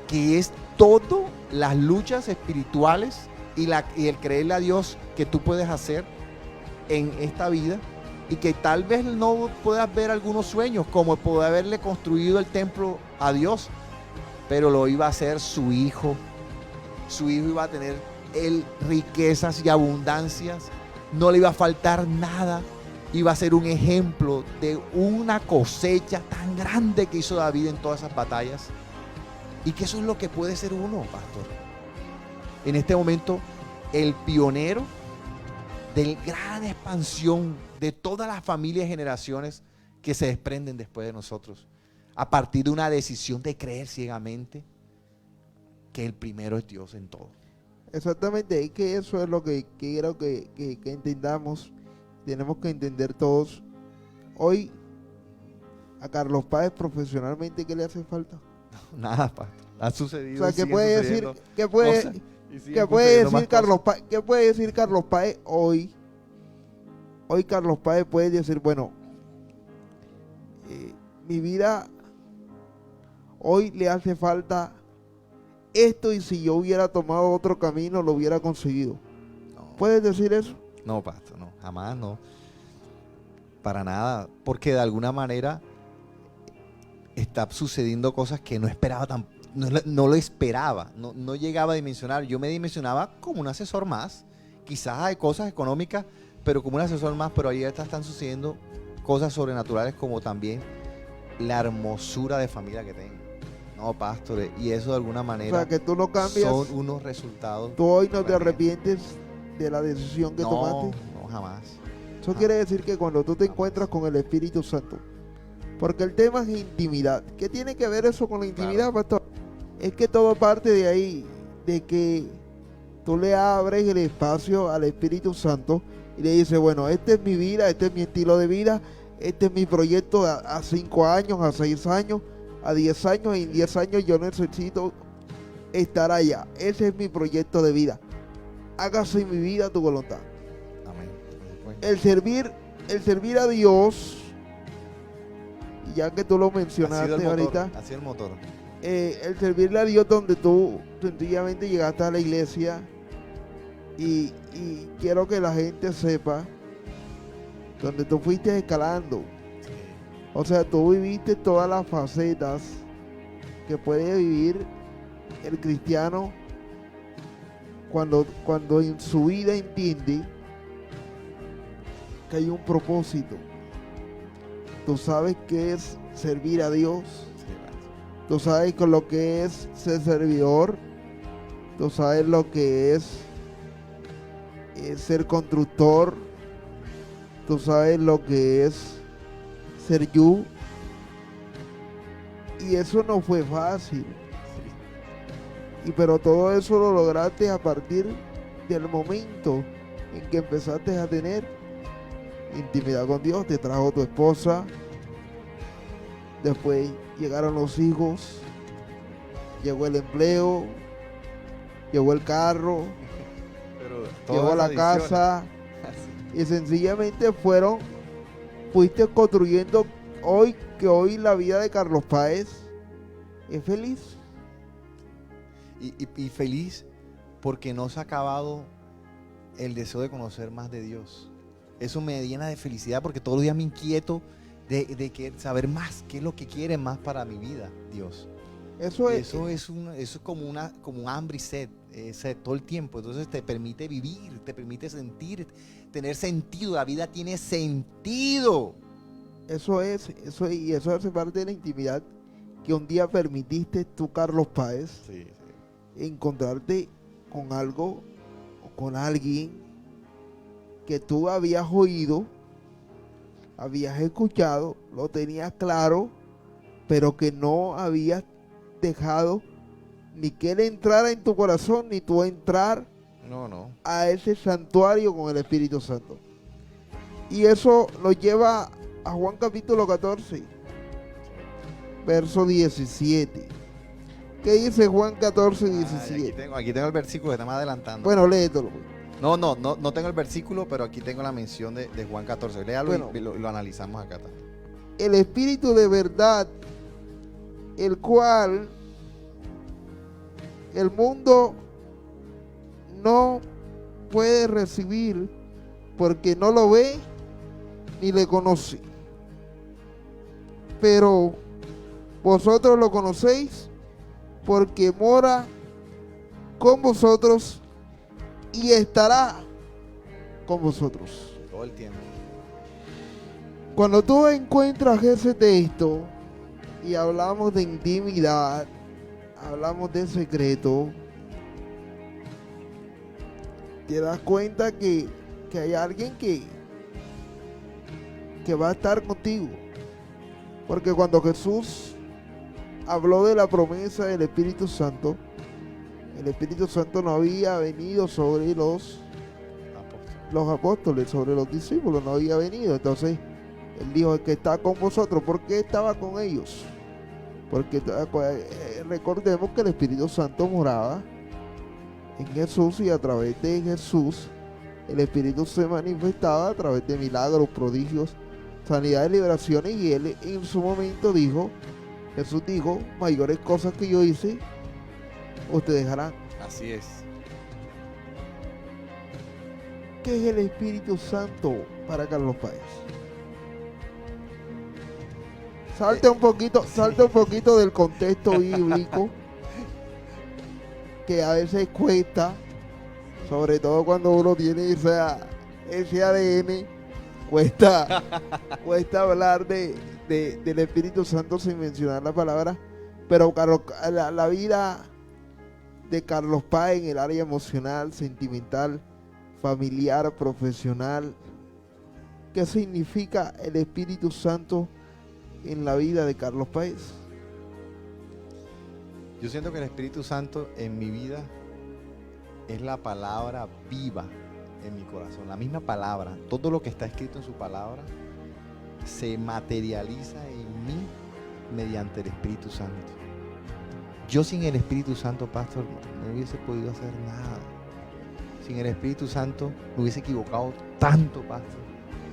que es todo las luchas espirituales y el creerle a Dios que tú puedes hacer en esta vida, y que tal vez no puedas ver algunos sueños, como poder haberle construido el templo a Dios, pero lo iba a hacer su hijo. Su hijo iba a tener riquezas y abundancias, no le iba a faltar nada, iba a ser un ejemplo de una cosecha tan grande que hizo David en todas esas batallas. Y que eso es lo que puede ser uno, pastor. En este momento, el pionero de gran expansión de todas las familias y generaciones que se desprenden después de nosotros, a partir de una decisión de creer ciegamente que el primero es Dios en todo. Exactamente, es que eso es lo que quiero que entendamos. Tenemos que entender todos. Hoy, a Carlos Páez profesionalmente, ¿qué le hace falta? Nada, pastor. Ha sucedido. O sea, ¿qué puede decir Carlos Páez hoy? Hoy Carlos Páez puede decir, bueno, mi vida hoy le hace falta esto, y si yo hubiera tomado otro camino lo hubiera conseguido. No. ¿Puedes decir eso? No, pastor, no, jamás, no. Para nada, porque de alguna manera está sucediendo cosas que no esperaba no lo esperaba, no llegaba a dimensionar. Yo me dimensionaba como un asesor más, quizás hay cosas económicas, pero como un asesor más. Pero ahí están sucediendo cosas sobrenaturales, como también la hermosura de familia que tengo. No, pastores, y eso de alguna manera, o sea, que tú no cambias, son unos resultados. Tú hoy no te arrepientes de la decisión que tomaste. No, jamás. Eso quiere decir que cuando tú te encuentras con el Espíritu Santo, porque el tema es intimidad. ¿Qué tiene que ver eso con la intimidad, pastor? Es que todo parte de ahí, de que tú le abres el espacio al Espíritu Santo y le dices, bueno, esta es mi vida, este es mi estilo de vida, este es mi proyecto a 5 años, a 6 años, a 10 años, y en 10 años yo necesito estar allá. Ese es mi proyecto de vida. Hágase en mi vida tu voluntad. Amén. El servir a Dios, ya que tú lo mencionaste ahorita, así el motor. El servirle a Dios, donde tú sencillamente llegaste a la iglesia, y quiero que la gente sepa, donde tú fuiste escalando. O sea, tú viviste todas las facetas que puede vivir el cristiano cuando en su vida entiende que hay un propósito. Tú sabes qué es servir a Dios. Tú sabes con lo que es ser servidor. Tú sabes lo que es ser constructor. Tú sabes lo que es ser you. Y eso no fue fácil. Pero todo eso lo lograste a partir del momento en que empezaste a tener intimidad con Dios. Te trajo tu esposa. Después llegaron los hijos. Llegó el empleo. Llegó el carro. Llegó la casa. Y sencillamente fuiste construyendo que hoy la vida de Carlos Páez es feliz. Y feliz porque no se ha acabado el deseo de conocer más de Dios. Eso me llena de felicidad porque todos los días me inquieto de saber más, qué es lo que quiere más para mi vida, Dios. Eso es, Eso es como un hambre y sed todo el tiempo. Entonces te permite vivir, te permite sentir, tener sentido. La vida tiene sentido. y eso hace parte de la intimidad que un día permitiste tú, Carlos Páez, Sí. encontrarte con algo o con alguien que tú habías oído, habías escuchado, lo tenías claro, pero que no habías dejado ni que él entrara en tu corazón, ni tú entrar No. a ese santuario con el Espíritu Santo. Y eso nos lleva a Juan capítulo 14, verso 17. ¿Qué dice Juan 14, 17? Aquí tengo el versículo que está más adelantando. Bueno, léetelo. No tengo el versículo, pero aquí tengo la mención de Juan 14. Léalo Bueno. y lo analizamos acá también. El Espíritu de verdad, el cual el mundo no puede recibir porque no lo ve ni le conoce. Pero vosotros lo conocéis porque mora con vosotros y estará con vosotros. Todo el tiempo. Cuando tú encuentras ese texto y hablamos de intimidad, hablamos de secreto, te das cuenta que hay alguien que va a estar contigo. Porque cuando Jesús habló de la promesa del Espíritu Santo, el Espíritu Santo no había venido sobre los apóstoles, sobre los discípulos, no había venido. Entonces, él dijo que está con vosotros. ¿Por qué estaba con ellos? Porque recordemos que el Espíritu Santo moraba en Jesús y a través de Jesús el Espíritu se manifestaba a través de milagros, prodigios, sanidades, liberaciones, y él en su momento dijo, Jesús dijo, mayores cosas que yo hice, ustedes harán. Así es. ¿Qué es el Espíritu Santo para Carlos Páez? Salte un poquito del contexto bíblico, que a veces cuesta, sobre todo cuando uno tiene ese ADN, cuesta hablar del Espíritu Santo sin mencionar la palabra. Pero la vida de Carlos Páez en el área emocional, sentimental, familiar, profesional, ¿qué significa el Espíritu Santo en la vida de Carlos Páez? Yo siento que el Espíritu Santo en mi vida es la palabra viva en mi corazón. La misma palabra, todo lo que está escrito en su palabra se materializa en mí mediante el Espíritu Santo. Yo sin el Espíritu Santo, pastor, no hubiese podido hacer nada. Sin el Espíritu Santo me hubiese equivocado tanto, pastor,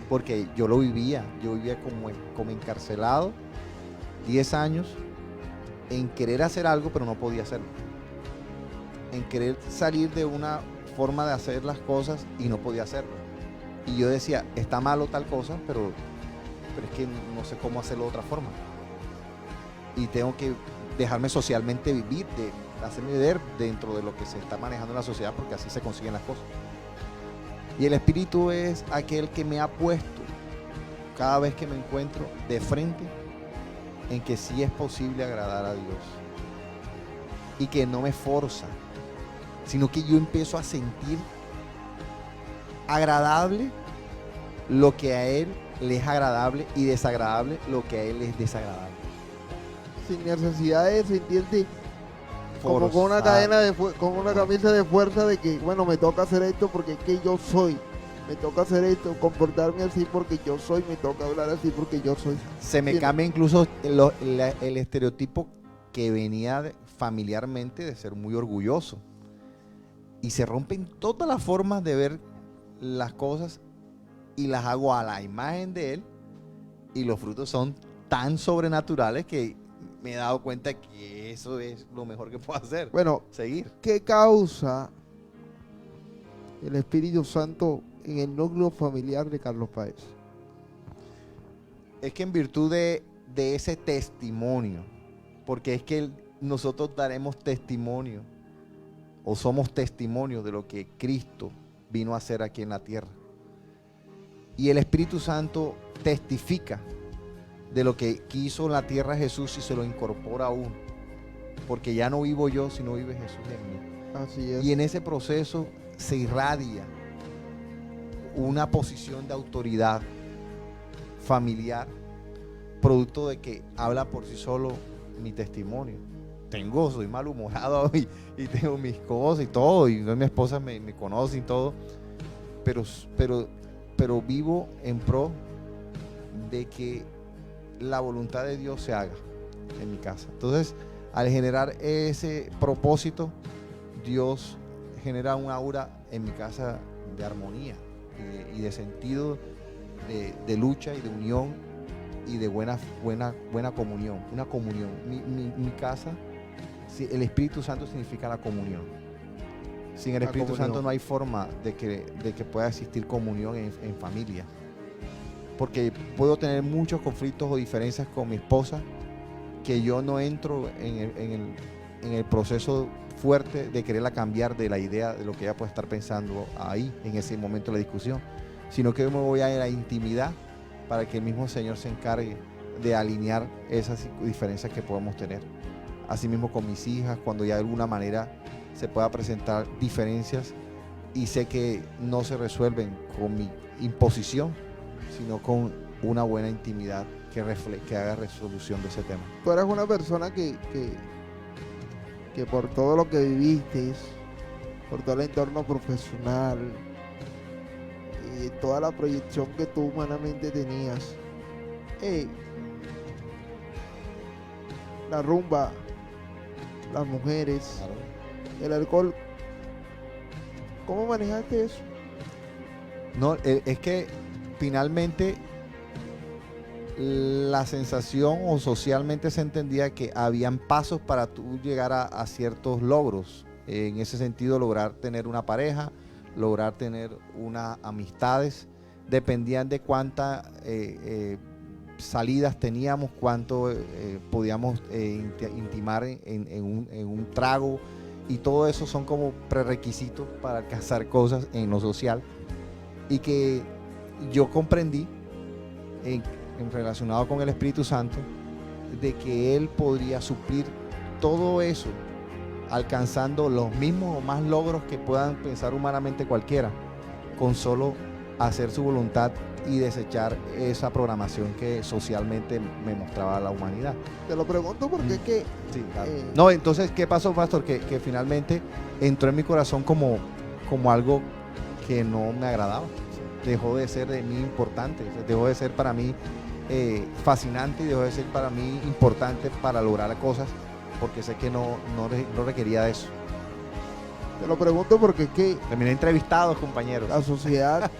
porque yo vivía como encarcelado 10 años en querer hacer algo, pero no podía hacerlo. En querer salir de una forma de hacer las cosas y no podía hacerlo. Y yo decía, está malo tal cosa, pero es que no sé cómo hacerlo de otra forma. Y tengo que dejarme socialmente vivir, hacerme ver dentro de lo que se está manejando en la sociedad, porque así se consiguen las cosas. Y el Espíritu es aquel que me ha puesto cada vez que me encuentro de frente en que sí es posible agradar a Dios y que no me forza, sino que yo empiezo a sentir agradable lo que a Él le es agradable y desagradable lo que a Él es desagradable. Sin necesidad de sentirte como con una Forzado. cadena con una camisa de fuerza de que, bueno, me toca hacer esto porque es que yo soy. Me toca hacer esto, comportarme así porque yo soy, me toca hablar así porque yo soy. Se me Sí. cambia incluso el estereotipo que venía familiarmente de ser muy orgulloso. Y se rompen todas las formas de ver las cosas y las hago a la imagen de Él. Y los frutos son tan sobrenaturales que me he dado cuenta que eso es lo mejor que puedo hacer. Bueno, Seguir. ¿qué causa el Espíritu Santo en el núcleo familiar de Carlos Páez? Es que en virtud de ese testimonio, porque es que nosotros daremos testimonio o somos testimonio de lo que Cristo vino a hacer aquí en la tierra. Y el Espíritu Santo testifica de lo que quiso en la tierra Jesús y se lo incorpora a uno. Porque ya no vivo yo, sino vive Jesús en mí. Así es. Y en ese proceso se irradia una posición de autoridad familiar, producto de que habla por sí solo mi testimonio. Soy malhumorado y tengo mis cosas y todo, y mi esposa me conoce y todo, pero vivo en pro de que la voluntad de Dios se haga en mi casa. Entonces, al generar ese propósito, Dios genera un aura en mi casa de armonía y de sentido de lucha y de unión y de buena comunión, una comunión. Mi casa, el Espíritu Santo significa la comunión. Sin el Espíritu Santo no hay forma de que pueda existir comunión en familia. Porque puedo tener muchos conflictos o diferencias con mi esposa que yo no entro en el proceso fuerte de quererla cambiar de la idea de lo que ella puede estar pensando ahí en ese momento de la discusión, sino que yo me voy a la intimidad para que el mismo Señor se encargue de alinear esas diferencias que podemos tener. Asimismo con mis hijas, cuando ya de alguna manera se pueda presentar diferencias y sé que no se resuelven con mi imposición, sino con una buena intimidad que haga resolución de ese tema. Tú eres una persona que por todo lo que viviste, por todo el entorno profesional, y toda la proyección que tú humanamente tenías, la rumba, las mujeres, Claro. el alcohol, ¿cómo manejaste eso? No, es que finalmente la sensación o socialmente se entendía que habían pasos para tú llegar a ciertos logros. En ese sentido, lograr tener una pareja, lograr tener unas amistades, dependían de cuántas salidas teníamos, cuánto podíamos intimar en un trago, y todo eso son como prerequisitos para alcanzar cosas en lo social, y que yo comprendí en relacionado con el Espíritu Santo de que Él podría suplir todo eso, alcanzando los mismos o más logros que puedan pensar humanamente cualquiera, con solo hacer su voluntad y desechar esa programación que socialmente me mostraba la humanidad. Te lo pregunto porque es que Sí, claro. No, entonces, ¿qué pasó, pastor? Que finalmente entró en mi corazón como algo que no me agradaba. Dejó de ser de mí importante, dejó de ser para mí fascinante, y dejó de ser para mí importante para lograr cosas, porque sé que no requería de eso. te lo pregunto porque es que Terminé entrevistados, compañeros. la sociedad,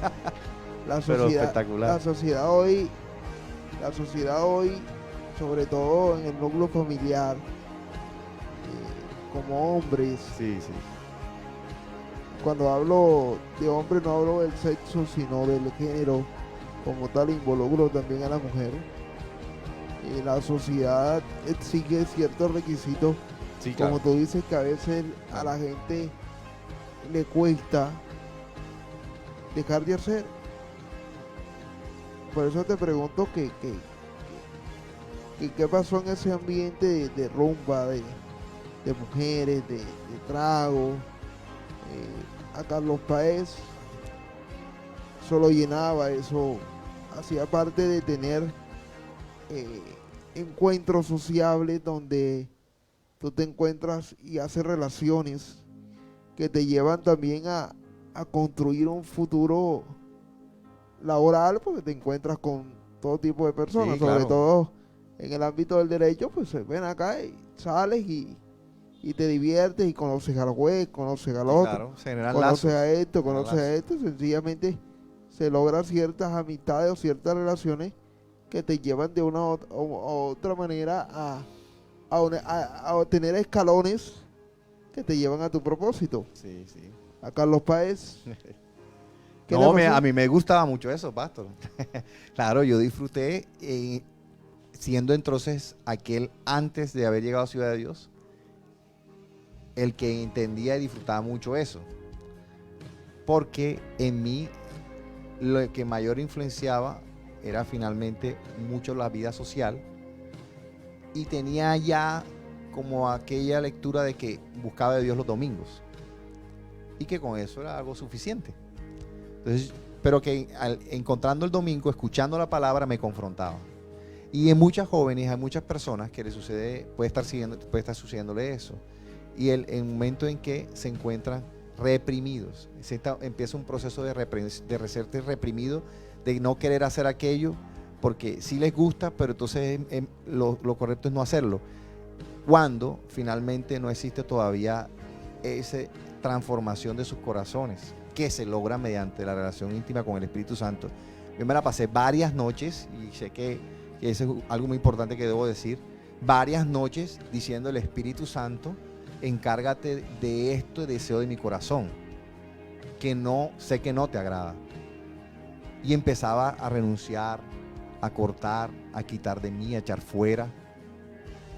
Pero espectacular. la sociedad hoy, sobre todo en el núcleo familiar, como hombres, Sí, sí. cuando hablo de hombre no hablo del sexo, sino del género como tal, involucro también a la mujer. La sociedad exige ciertos requisitos, Sí, claro. como tú dices, que a veces a la gente le cuesta dejar de hacer. Por eso te pregunto qué pasó en ese ambiente de rumba, de mujeres, de trago. A Carlos Páez solo llenaba eso, hacía parte de tener encuentros sociables donde tú te encuentras y haces relaciones que te llevan también a construir un futuro laboral, porque te encuentras con todo tipo de personas, Sí, sobre claro. todo en el ámbito del derecho. Pues ven acá y sales y te diviertes y conoces al juez, conoces al otro, Claro, se generan conoces lazos. a esto, generan conoces a lazos. esto, sencillamente se logran ciertas amistades o ciertas relaciones que te llevan de una u otra manera a obtener escalones que te llevan a tu propósito. Sí, sí. a Carlos Páez. ¿Qué le No, pasó? a mí me gustaba mucho eso, pastor. Claro, yo disfruté siendo entonces aquel antes de haber llegado a Ciudad de Dios, el que entendía y disfrutaba mucho eso. Porque en mí lo que mayor influenciaba era finalmente mucho la vida social, y tenía ya como aquella lectura de que buscaba de Dios los domingos y que con eso era algo suficiente. Entonces, pero que encontrando el domingo, escuchando la palabra, me confrontaba. Y en muchas jóvenes, hay muchas personas que le sucede, puede estar sucediéndole eso. Y en el momento en que se encuentran reprimidos, empieza un proceso de serte reprimido, de no querer hacer aquello, porque sí les gusta, pero entonces lo correcto es no hacerlo. Cuando finalmente no existe todavía esa transformación de sus corazones, que se logra mediante la relación íntima con el Espíritu Santo. Yo me la pasé varias noches, y sé que eso es algo muy importante que debo decir, varias noches diciendo: el Espíritu Santo, encárgate de este deseo de mi corazón, que no sé que no te agrada. Y empezaba a renunciar, a cortar, a quitar de mí, a echar fuera,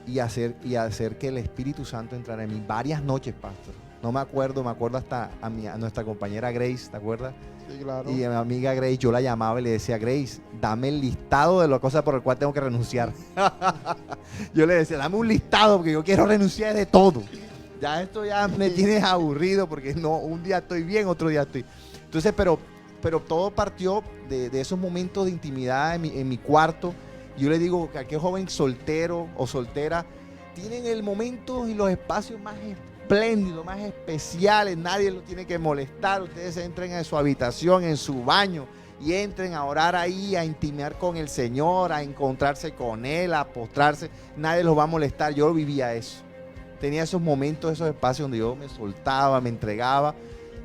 y hacer que el Espíritu Santo entrara en mí. Varias noches, pastor. No me acuerdo hasta a nuestra compañera Grace, ¿te acuerdas? Sí, claro. Y a mi amiga Grace, yo la llamaba y le decía: Grace, dame el listado de las cosas por las cuales tengo que renunciar. Yo le decía: dame un listado, porque yo quiero renunciar de todo. Ya esto ya me tiene aburrido, porque no, un día estoy bien, otro día estoy. Entonces, pero todo partió de esos momentos de intimidad en mi cuarto. Yo le digo que aquel joven soltero o soltera tienen el momento y los espacios más espléndidos, más especiales. Nadie lo tiene que molestar. Ustedes entren en su habitación, en su baño, y entren a orar ahí, a intimar con el Señor, a encontrarse con Él, a postrarse. Nadie los va a molestar. Yo vivía eso. Tenía esos momentos, esos espacios donde yo me soltaba, me entregaba,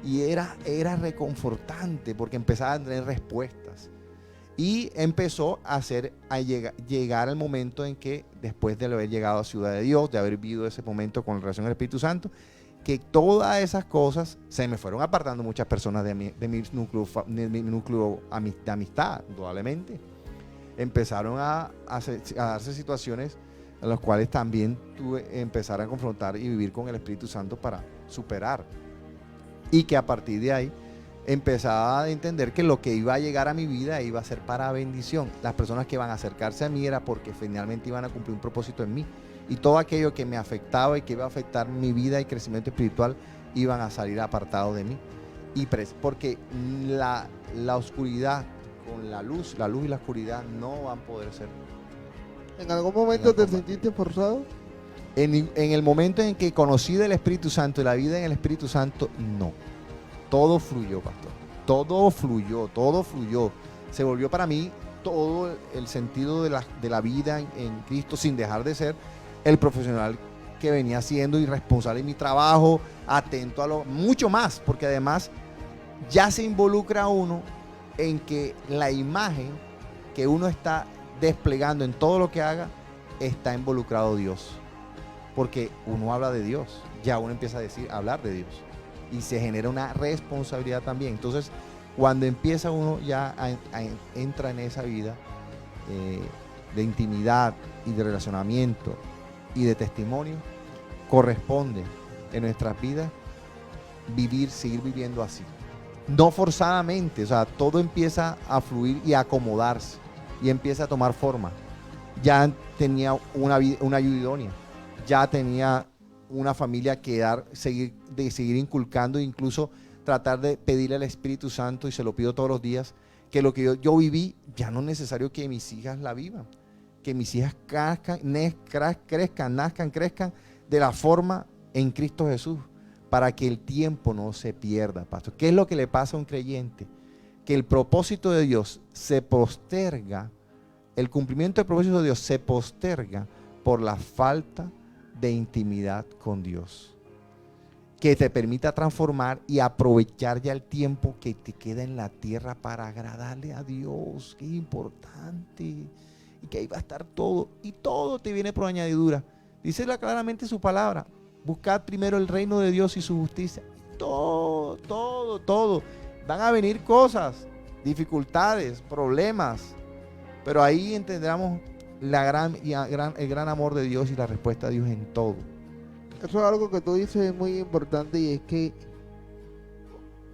y era reconfortante, porque empezaba a tener respuestas. Y empezó a llegar el momento en que, después de haber llegado a Ciudad de Dios, de haber vivido ese momento con relación al Espíritu Santo, que todas esas cosas se me fueron apartando muchas personas de mi núcleo de amistad, indudablemente. Empezaron a darse situaciones en las cuales también tuve que empezar a confrontar y vivir con el Espíritu Santo para superar. Y que a partir de ahí empezaba a entender que lo que iba a llegar a mi vida iba a ser para bendición. Las personas que iban a acercarse a mí era porque finalmente iban a cumplir un propósito en mí. Y todo aquello que me afectaba y que iba a afectar mi vida y crecimiento espiritual iban a salir apartados de mí. Porque la oscuridad con la luz y la oscuridad no van a poder ser. ¿En algún momento te sentiste forzado? En el momento en que conocí del Espíritu Santo y la vida en el Espíritu Santo, no. Todo fluyó, pastor. Todo fluyó. Se volvió para mí todo el sentido de la vida en Cristo, sin dejar de ser el profesional que venía siendo y responsable en mi trabajo, atento a mucho más, porque además ya se involucra uno en que la imagen que uno está desplegando en todo lo que haga, está involucrado Dios. Porque uno habla de Dios, ya uno empieza a hablar de Dios, y se genera una responsabilidad también. Entonces, cuando empieza uno ya entra en esa vida de intimidad y de relacionamiento y de testimonio, corresponde en nuestras vidas seguir viviendo así. No forzadamente, o sea, todo empieza a fluir y a acomodarse, y empieza a tomar forma. Ya tenía una ayuda idónea, ya tenía una familia que seguir inculcando, incluso tratar de pedirle al Espíritu Santo, y se lo pido todos los días, que lo que yo viví, ya no es necesario que mis hijas la vivan, que mis hijas crezcan de la forma en Cristo Jesús, para que el tiempo no se pierda, pastor. ¿Qué es lo que le pasa a un creyente? Que el propósito de Dios se posterga, el cumplimiento del propósito de Dios se posterga por la falta de intimidad con Dios, que te permita transformar y aprovechar ya el tiempo que te queda en la tierra para agradarle a Dios. Qué importante. Y que ahí va a estar todo, y todo te viene por añadidura. Dice claramente su palabra: buscad primero el reino de Dios y su justicia, y todo todo. Van a venir cosas, dificultades, problemas, pero ahí entenderemos el gran amor de Dios y la respuesta de Dios en todo. Eso es algo que tú dices es muy importante, y es que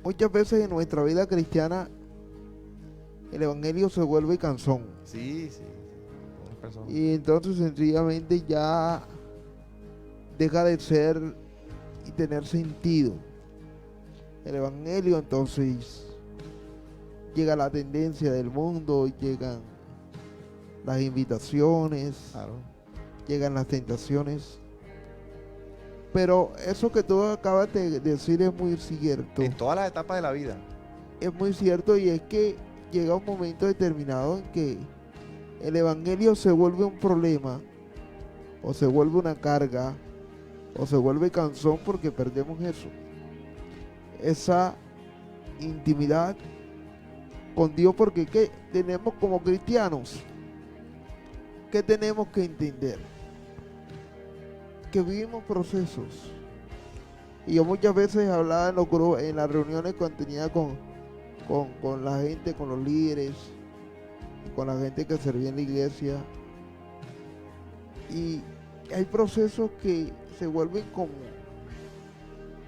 muchas veces en nuestra vida cristiana el evangelio se vuelve canzón. Sí. Y entonces sencillamente ya deja de ser y tener sentido el evangelio. Entonces llega la tendencia del mundo, llegan las invitaciones, Claro. llegan las tentaciones. Pero eso que tú acabas de decir es muy cierto. En todas las etapas de la vida. Es muy cierto, y es que llega un momento determinado en que el evangelio se vuelve un problema, o se vuelve una carga, o se vuelve canzón, porque perdemos eso. Esa intimidad con Dios, porque ¿qué tenemos como cristianos? ¿Qué tenemos que entender? Que vivimos procesos. Y yo muchas veces hablaba en los grupos, en las reuniones cuando tenía con la gente, con los líderes, con la gente que servía en la iglesia, y hay procesos que se vuelven como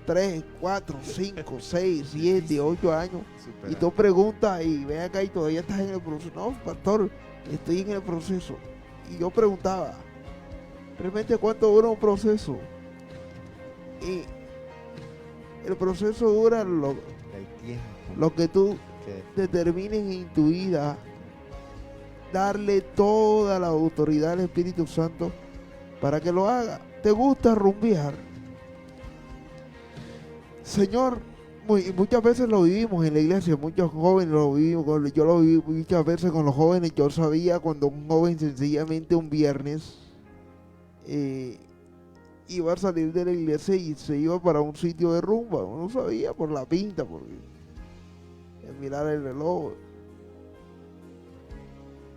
3, 4, 5, 6, 7, 8 años, y tú preguntas y ven acá y todavía estás en el proceso. No, pastor, estoy en el proceso. Y yo preguntaba, ¿realmente cuánto dura un proceso? Y el proceso dura El tiempo. lo que tú Que determines en tu vida, darle toda la autoridad al Espíritu Santo para que lo haga. ¿Te gusta rumbear? Señor, muchas veces lo vivimos en la iglesia, muchos jóvenes lo vivimos, yo lo viví muchas veces con los jóvenes. Yo sabía cuando un joven sencillamente un viernes iba a salir de la iglesia y se iba para un sitio de rumba. Uno sabía por la pinta, por mirar el reloj.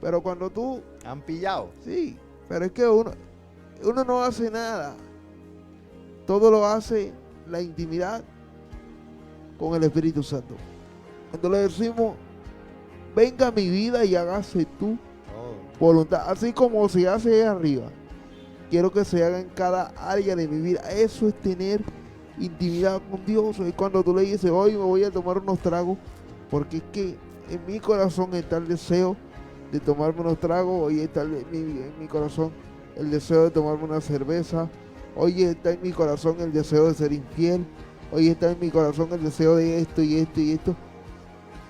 Pero cuando tú... han pillado. Sí, pero es que uno no hace nada. Todo lo hace la intimidad con el Espíritu Santo. Cuando le decimos, venga a mi vida y hágase tu voluntad, así como se hace ahí arriba, quiero que se haga en cada área de mi vida. Eso es tener intimidad con Dios. Es cuando tú le dices, hoy me voy a tomar unos tragos, porque es que en mi corazón está el deseo de tomarme unos tragos. Hoy está en mi corazón el deseo de tomarme una cerveza. Hoy está en mi corazón el deseo de ser infiel. Hoy está en mi corazón el deseo de esto y esto y esto.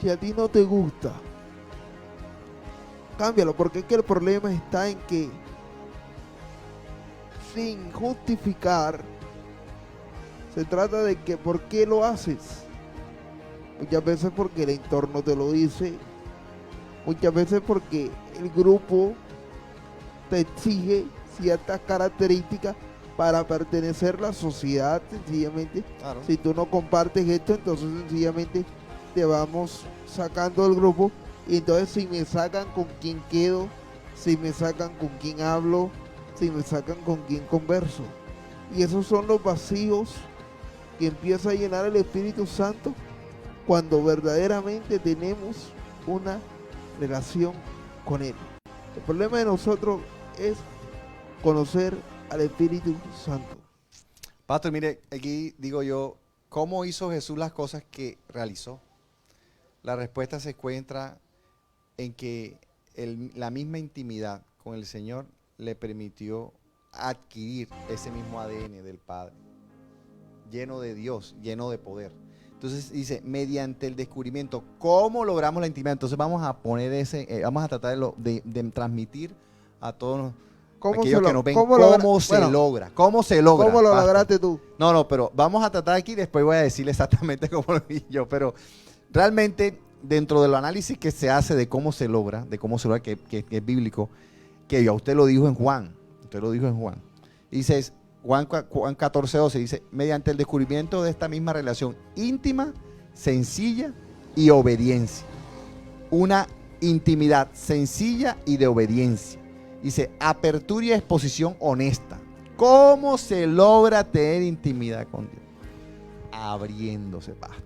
Si a ti no te gusta, cámbialo, porque es que el problema está en que, sin justificar, se trata de que ¿por qué lo haces? Muchas veces porque el entorno te lo dice, muchas veces porque el grupo te exige ciertas características para pertenecer a la sociedad. Sencillamente, Claro. si tú no compartes esto, entonces sencillamente te vamos sacando del grupo. Y entonces si me sacan, ¿con quién quedo? Si me sacan, ¿con quién hablo? Si me sacan, ¿con quién converso? Y esos son los vacíos que empieza a llenar el Espíritu Santo cuando verdaderamente tenemos una relación con Él. El problema de nosotros es conocer al Espíritu Santo. Pastor, mire, aquí digo yo, ¿cómo hizo Jesús las cosas que realizó? La respuesta se encuentra en que la misma intimidad con el Señor le permitió adquirir ese mismo ADN del Padre, lleno de Dios, lleno de poder. Entonces dice, mediante el descubrimiento, ¿cómo logramos la intimidad? Entonces vamos a poner vamos a tratar de transmitir a todos aquellos que nos ven ¿Cómo se logra? ¿Cómo lo lograste tú? No, pero vamos a tratar aquí, después voy a decirle exactamente cómo lo vi yo, pero realmente dentro del análisis que se hace de cómo se logra, que es bíblico, que ya usted lo dijo en Juan, dice Juan 14:12, dice, mediante el descubrimiento de esta misma relación íntima, sencilla y obediencia, una intimidad sencilla y de obediencia. Dice, apertura y exposición honesta. ¿Cómo se logra tener intimidad con Dios? Abriéndose, pastor.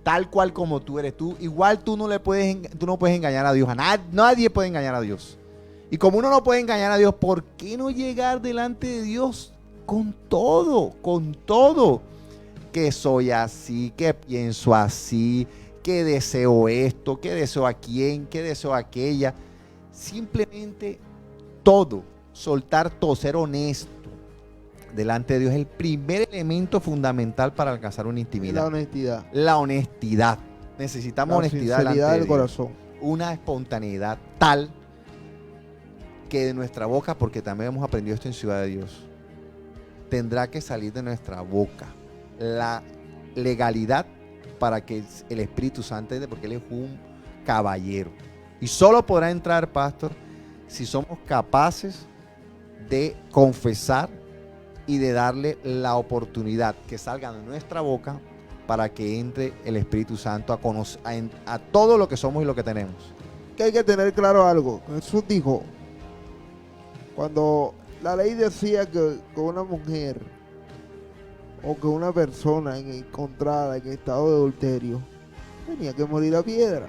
tal cual como tú eres. Igual tú no puedes engañar a Dios. Nadie puede engañar a Dios. Y como uno no puede engañar a Dios, ¿por qué no llegar delante de Dios con todo? Con todo. Que soy así, que pienso así, que deseo esto, que deseo a quién, que deseo a aquella. Simplemente todo, soltar todo, ser honesto delante de Dios es el primer elemento fundamental para alcanzar una intimidad. La honestidad. La honestidad. Necesitamos La honestidad sinceridad delante de del Dios. corazón. Una espontaneidad tal que de nuestra boca, porque también hemos aprendido esto en Ciudad de Dios, tendrá que salir de nuestra boca la legalidad para que el Espíritu Santo entre, porque Él es un caballero. Y solo podrá entrar, pastor, si somos capaces de confesar y de darle la oportunidad que salga de nuestra boca para que entre el Espíritu Santo a conocer a todo lo que somos y lo que tenemos. Que hay que tener claro algo. Jesús dijo, cuando la ley decía que una mujer o que una persona encontrada en estado de adulterio tenía que morir a piedra.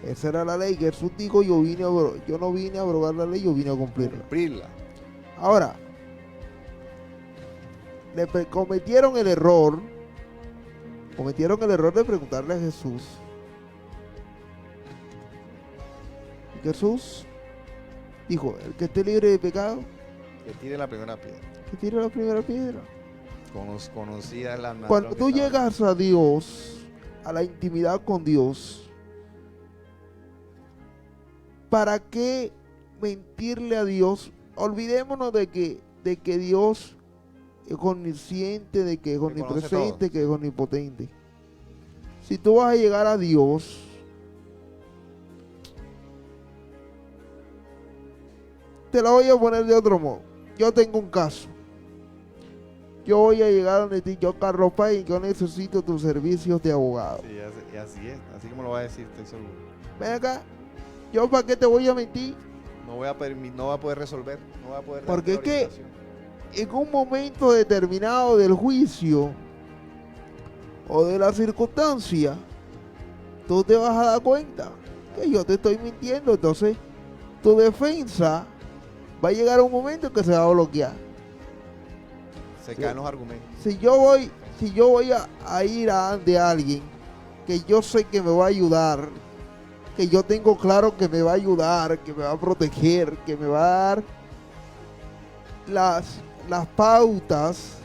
Esa era la ley que Jesús dijo, yo no vine a abrogar la ley, yo vine a cumplirla. Ahora, cometieron el error de preguntarle a Jesús. Y Jesús dijo, el que esté libre de pecado, que tire la primera piedra. Que tire la primera piedra. Conocida la Cuando tú llegas a Dios, a la intimidad con Dios, ¿para qué mentirle a Dios? Olvidémonos de que Dios es omnisciente, de que es omnipresente, que es omnipotente. Si tú vas a llegar a Dios, te la voy a poner de otro modo. Yo tengo un caso. Yo voy a llegar donde ti, yo Carlos Pay, yo necesito tus servicios de abogado. Sí, así es, así como lo va a decir, estoy seguro. Ven acá, ¿yo para qué te voy a mentir? No va a poder resolver, no va a poder. Porque es que en un momento determinado del juicio o de la circunstancia, tú te vas a dar cuenta que yo te estoy mintiendo. Entonces, tu defensa va a llegar a un momento que se va a bloquear. Se caen los argumentos. Si yo voy a ir de alguien que yo sé que me va a ayudar, que yo tengo claro que me va a ayudar, que me va a proteger, que me va a dar las pautas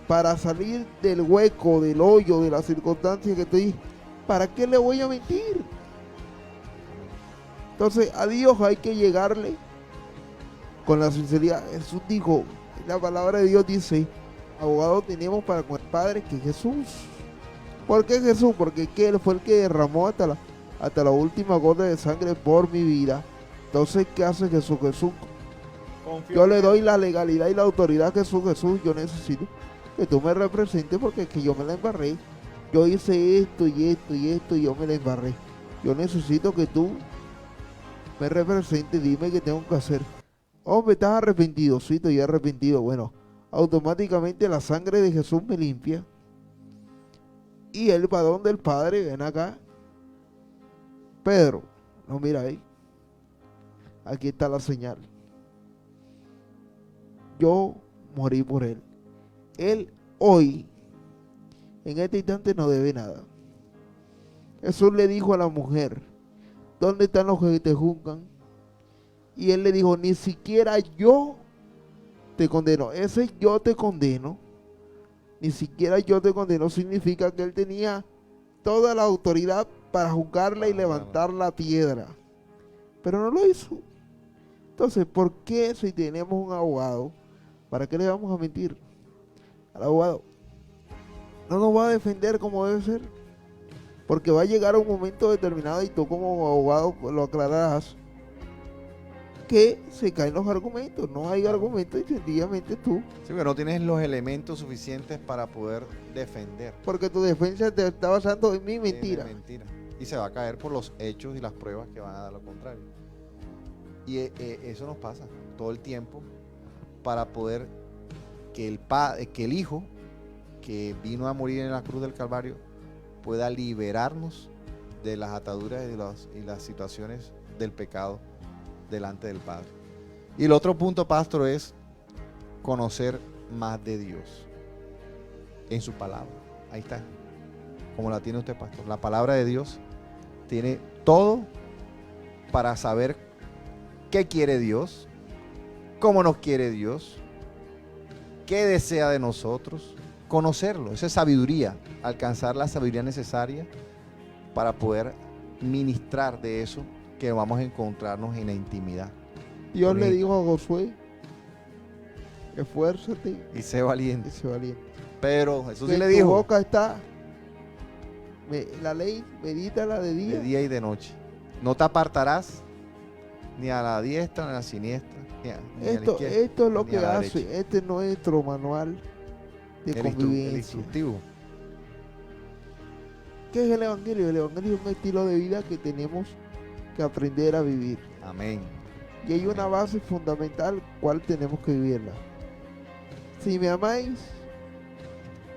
para salir del hueco, del hoyo, de la circunstancia que estoy, ¿para qué le voy a mentir? Entonces a Dios hay que llegarle con la sinceridad. Jesús dijo, la palabra de Dios dice, abogado tenemos para con el Padre, que es Jesús. ¿Por qué Jesús? Porque es que Él fue el que derramó hasta la última gota de sangre por mi vida. Entonces, ¿qué hace Jesús? Yo le doy la legalidad y la autoridad a Jesús. Yo necesito que tú me representes porque es que yo me la embarré. Yo hice esto y esto y esto y yo me la embarré. Yo necesito que tú me representes, dime qué tengo que hacer. Hombre, ¿estás arrepentido? Sí, estoy arrepentido. Bueno, automáticamente la sangre de Jesús me limpia. Y el padrón del Padre, ven acá. Pedro, no, mira ahí. Aquí está la señal. Yo morí por él. Él hoy, en este instante, no debe nada. Jesús le dijo a la mujer, ¿dónde están los que te juzgan? Y él le dijo, ni siquiera yo te condeno. Ese yo te condeno, ni siquiera yo te condeno, significa que él tenía toda la autoridad para juzgarla y levantar la piedra. Pero no lo hizo. Entonces, ¿por qué si tenemos un abogado, para qué le vamos a mentir al abogado? No nos va a defender como debe ser. Porque va a llegar un momento determinado y tú como abogado lo aclararás, que se caen los argumentos. No hay argumentos y sencillamente tú. Sí, pero no tienes los elementos suficientes para poder defender. Porque tu defensa te está basando en mi mentira. Mentira. Y se va a caer por los hechos y las pruebas que van a dar lo contrario. Y eso nos pasa todo el tiempo para poder que el Hijo que vino a morir en la cruz del Calvario pueda liberarnos de las ataduras y las situaciones del pecado delante del Padre. Y el otro punto, pastor, es conocer más de Dios en su palabra. Ahí está, como la tiene usted, pastor. La palabra de Dios tiene todo para saber qué quiere Dios, cómo nos quiere Dios, qué desea de nosotros, conocerlo. Esa es sabiduría, alcanzar la sabiduría necesaria para poder ministrar de eso que vamos a encontrarnos en la intimidad. Dios Con le él. dijo a Josué, esfuérzate Y sé valiente. y sé valiente. Pero Jesús Que sí le en tu dijo, boca está la ley, medítala de de día y de noche. No te apartarás ni a la diestra ni a la siniestra, ni a la Esto izquierda, es lo ni que a la hace. derecha. Este es nuestro manual de El convivencia. instructivo. ¿Qué es el Evangelio? El Evangelio es un estilo de vida que tenemos que aprender a vivir. Amén. Y hay una base fundamental, cual tenemos que vivirla. Si me amáis,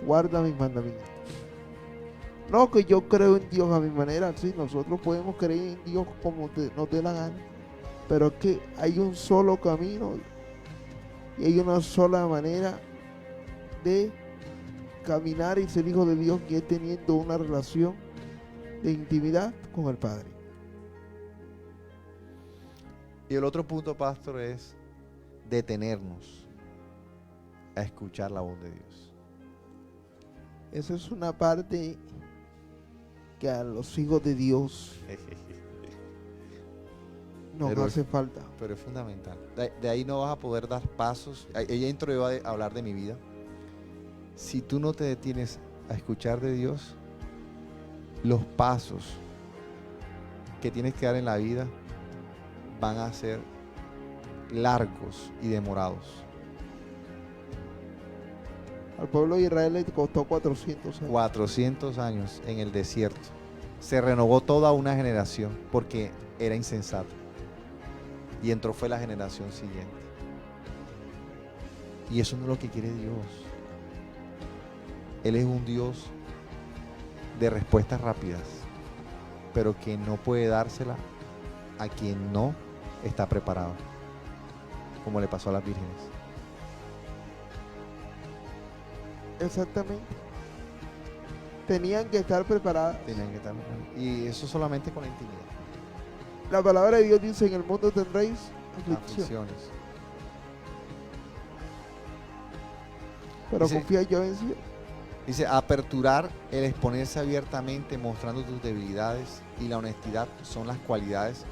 guarda mis mandamientos. No que yo creo en Dios a mi manera, sí, nosotros podemos creer en Dios como nos dé la gana, pero es que hay un solo camino y hay una sola manera de caminar y ser hijo de Dios, que es teniendo una relación de intimidad con el Padre. Y el otro punto, pastor, es detenernos a escuchar la voz de Dios. Esa es una parte que a los hijos de Dios nos Pero hace falta. Pero es fundamental. De ahí no vas a poder dar pasos. Ella entró a hablar de mi vida. Si tú no te detienes a escuchar de Dios, los pasos que tienes que dar en la vida van a ser largos y demorados. Al pueblo de Israel le costó 400 años. 400 años en el desierto. Se renovó toda una generación porque era insensato. Y entró fue la generación siguiente. Y eso no es lo que quiere Dios. Él es un Dios de respuestas rápidas, pero que no puede dársela a quien no está preparado, como le pasó a las vírgenes. Exactamente. Tenían que estar preparadas. Tenían que estar preparados. Y eso solamente con la intimidad. La palabra de Dios dice: en el mundo tendréis aflicción, Aflicciones. pero Dice- confía, yo vencí. Dice, aperturar el exponerse abiertamente, mostrando tus debilidades, y la honestidad son las cualidades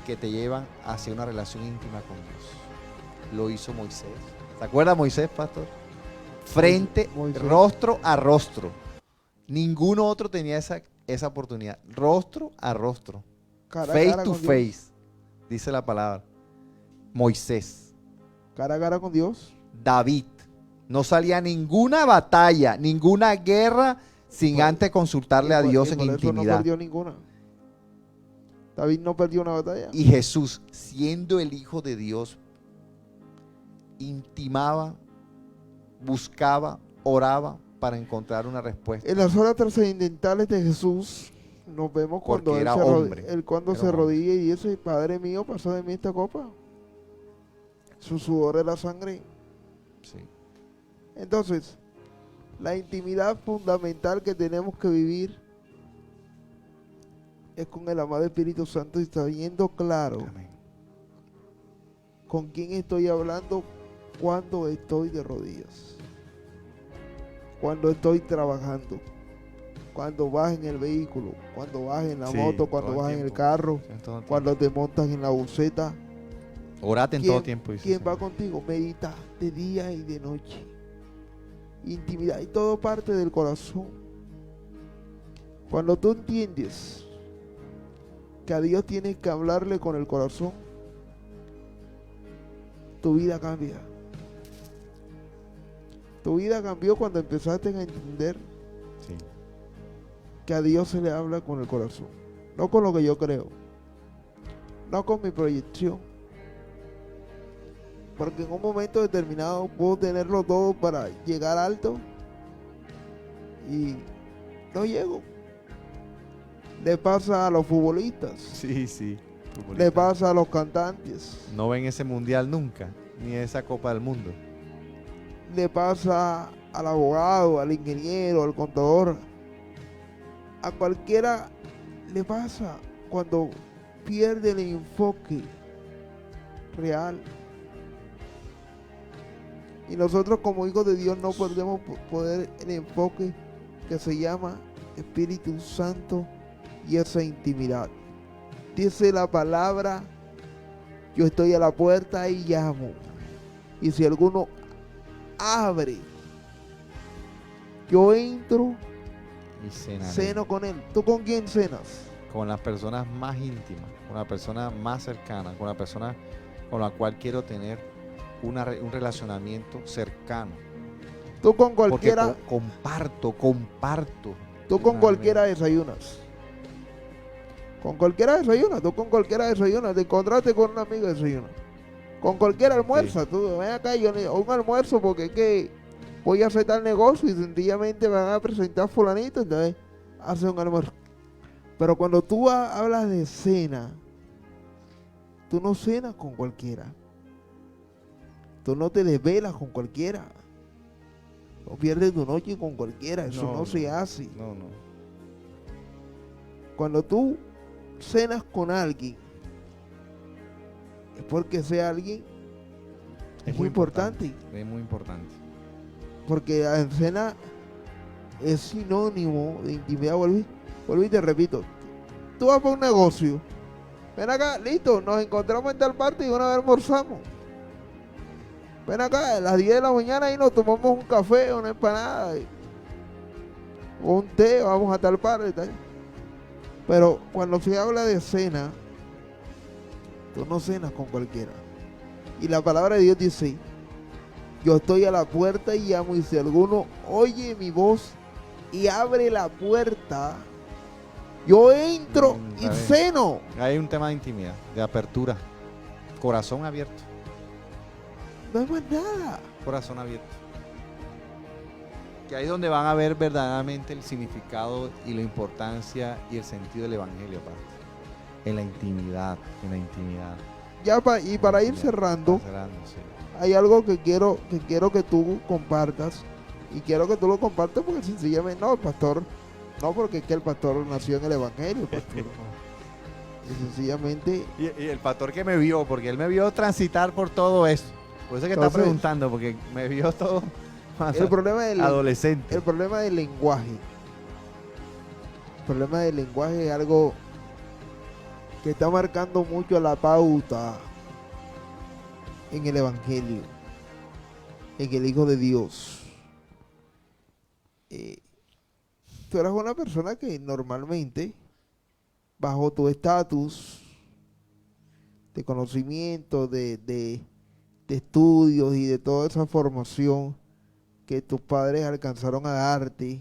que te llevan hacia una relación íntima con Dios. Lo hizo Moisés. ¿Se acuerda Moisés, pastor? Frente, Moisés. rostro a rostro. Ninguno otro tenía esa oportunidad. Rostro a rostro. Cara a Face cara to con Dios. face. Dice la palabra. Moisés. Cara a cara con Dios. David. No salía ninguna batalla, ninguna guerra sin Por- antes consultarle a Y por- Dios y en por eso intimidad. no perdió ninguna. David no perdió una batalla. Y Jesús, siendo el Hijo de Dios, intimaba, buscaba, oraba para encontrar una respuesta. En las horas trascendentales de Jesús nos vemos cuando Porque él era se, hombre. él cuando Era se un hombre. arrodilla y dice: Padre mío, pasa de mí esta copa. Su sudor es la sangre. Sí. Entonces, la intimidad fundamental que tenemos que vivir es con el amado Espíritu Santo, y está viendo claro Amén. con quién estoy hablando cuando estoy de rodillas, cuando estoy trabajando, cuando vas en el vehículo, cuando vas en la Sí, moto, cuando todo el vas en el tiempo. carro, En todo tiempo. cuando te montas en la buseta. Orate en ¿Quién- todo tiempo. Dice ¿Quién el va Señor. contigo? Medita de día y de noche. Intimidad, y todo parte del corazón. Cuando tú entiendes que a Dios tienes que hablarle con el corazón, tu vida cambia. Tu vida cambió cuando empezaste a entender Sí. que a Dios se le habla con el corazón, no con lo que yo creo, no con mi proyección, porque en un momento determinado puedo tenerlo todo para llegar alto y no llego. le pasa a los futbolistas, Sí, sí. le futbolista. pasa a los cantantes, No ven ese mundial nunca, ni esa Copa del Mundo. le pasa al abogado, al ingeniero, al contador, a cualquiera le pasa cuando pierde el enfoque real. Y nosotros como hijos de Dios no podemos poder el enfoque que se llama Espíritu Santo y esa intimidad. Dice la palabra, yo estoy a la puerta y llamo. Y si alguno abre, yo entro, Y cenaré ceno con él. ¿Tú con quién cenas? con las personas más íntimas, con la persona más cercana, con la persona con la cual quiero tener un relacionamiento cercano. Tú con Porque cualquiera, comparto. tú con cualquiera desayunas. Con cualquiera desayunas, tú con cualquiera desayunas. Te encontraste con una amiga desayunas. Con cualquiera almuerza. Tú ven acá, un almuerzo porque es que voy a hacer tal negocio y sencillamente me van a presentar fulanito, entonces hace un almuerzo. Pero cuando tú hablas de cena, tú no cenas con cualquiera. Tú no te desvelas con cualquiera. No pierdes tu noche con cualquiera. Eso no se hace. No. Cuando tú cenas con alguien, es porque ese alguien es muy importante. Es muy importante. Porque la cena es sinónimo de intimidad. Vuelvo y te repito. Tú vas para un negocio. Ven acá, listo, nos encontramos en tal parte y una vez almorzamos. Ven acá, a las 10 de la mañana y nos tomamos un café, una empanada, o un té, vamos a tal parte. Tal. Pero cuando se habla de cena, tú no cenas con cualquiera. Y la palabra de Dios dice, yo estoy a la puerta y llamo, y si alguno oye mi voz y abre la puerta, yo entro y Está bien. ceno. Hay un tema de intimidad, de apertura. Corazón abierto. No hay más nada. Corazón abierto. Que ahí es donde van a ver verdaderamente el significado y la importancia y el sentido del evangelio, Pastor. En la intimidad. Ya para ir cerrando, Sí. hay algo que quiero que tú compartas. Y quiero que tú lo compartas porque sencillamente no, el pastor, no porque es que el pastor nació en el evangelio, pastor, no. Y sencillamente, Y el pastor que me vio, porque él me vio transitar por todo eso. Por eso es que está Entonces, preguntando, porque me vio todo el problema del adolescente. El problema del lenguaje. El problema del lenguaje es algo que está marcando mucho la pauta en el evangelio, en el Hijo de Dios. Tú eras una persona que normalmente, bajo tu estatus de conocimiento, de estudios y de toda esa formación que tus padres alcanzaron a darte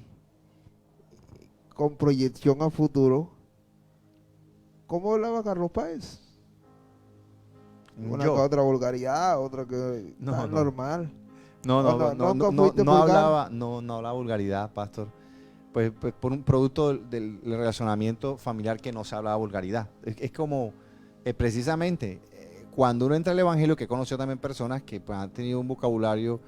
con proyección a futuro, ¿cómo hablaba Carlos Páez? Una que otra vulgaridad, otra que No. normal. No fuiste vulgar. no hablaba vulgaridad, pastor. Pues por un producto del relacionamiento familiar que no se hablaba vulgaridad. Es como, precisamente, cuando uno entra al evangelio, que conoció también personas que pues, han tenido un vocabulario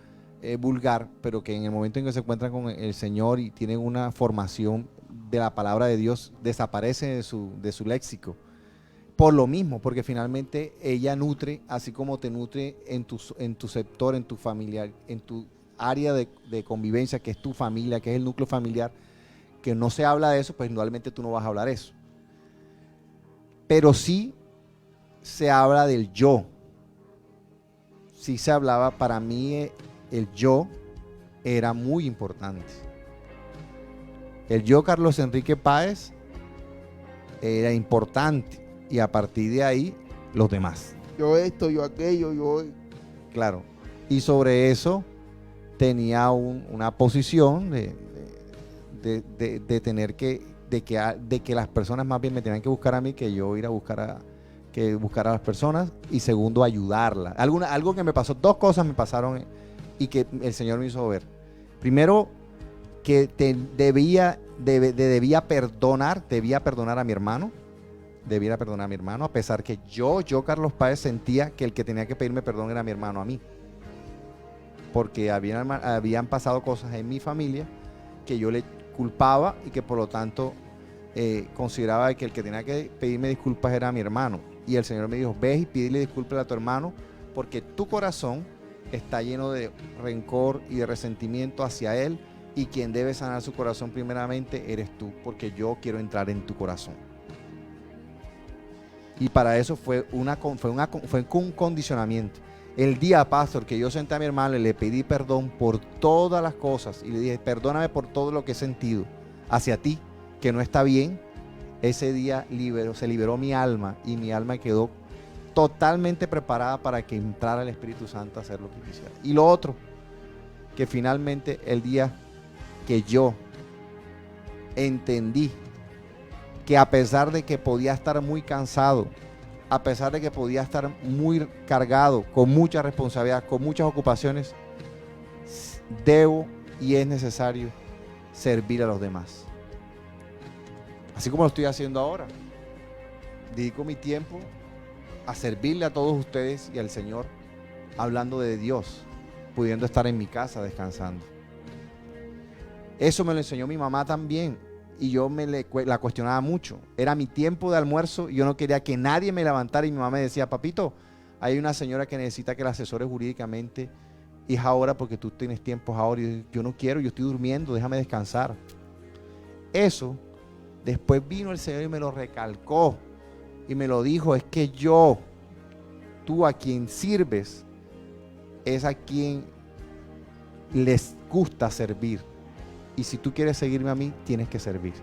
vulgar, pero que en el momento en que se encuentran con el Señor y tienen una formación de la palabra de Dios, desaparece de su léxico. Por lo mismo, porque finalmente ella nutre, así como te nutre en tu sector, en tu familiar, en tu área de convivencia, que es tu familia, que es el núcleo familiar, que no se habla de eso, pues normalmente tú no vas a hablar eso. Pero sí se habla del yo. Sí se hablaba, para mí el yo era muy importante. El yo Carlos Enrique Páez era importante. Y a partir de ahí, los demás. Yo esto, yo aquello, yo... Claro. Y sobre eso tenía una posición de tener de que las personas más bien me tenían que buscar a mí, que yo ir a buscar a las personas. Y segundo, ayudarlas. Algo que me pasó, dos cosas me pasaron y que el Señor me hizo ver. Primero, que debía debía perdonar a mi hermano, a pesar que yo, Carlos Páez, sentía que el que tenía que pedirme perdón era mi hermano a mí. Porque habían pasado cosas en mi familia que yo le culpaba y que por lo tanto consideraba que el que tenía que pedirme disculpas era mi hermano. Y el Señor me dijo, ve y pídele disculpas a tu hermano porque tu corazón está lleno de rencor y de resentimiento hacia él, y quien debe sanar su corazón primeramente eres tú, porque yo quiero entrar en tu corazón. Y para eso fue un condicionamiento. El día, pastor, que yo senté a mi hermano y le pedí perdón por todas las cosas y le dije, perdóname por todo lo que he sentido hacia ti, que no está bien, ese día se liberó mi alma, y mi alma quedó totalmente preparada para que entrara el Espíritu Santo a hacer lo que quisiera. Y lo otro, que finalmente el día que yo entendí que a pesar de que podía estar muy cansado, a pesar de que podía estar muy cargado, con mucha responsabilidad, con muchas ocupaciones, debo y es necesario servir a los demás. Así como lo estoy haciendo ahora. Dedico mi tiempo a servirle a todos ustedes y al Señor, hablando de Dios, pudiendo estar en mi casa descansando. Eso me lo enseñó mi mamá también, y yo la cuestionaba mucho. Era mi tiempo de almuerzo y yo no quería que nadie me levantara, y mi mamá me decía, papito, hay una señora que necesita que la asesore jurídicamente, y es ahora porque tú tienes tiempos ahora. Y yo no quiero, yo estoy durmiendo, déjame descansar. Eso, después vino el Señor y me lo recalcó y me lo dijo, es que tú a quien sirves es a quien les gusta servir. Y si tú quieres seguirme a mí, tienes que servir.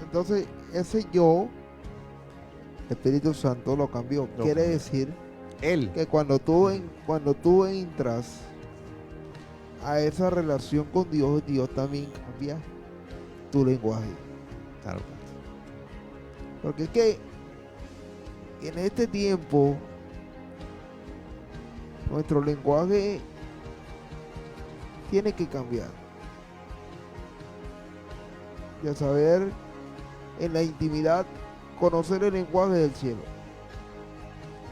Entonces, ese yo, Espíritu Santo lo cambió. Quiere decir Él. que cuando tú entras a esa relación con Dios, Dios también cambia tu lenguaje. Claro. Porque es que en este tiempo nuestro lenguaje tiene que cambiar. De saber en la intimidad, conocer el lenguaje del cielo,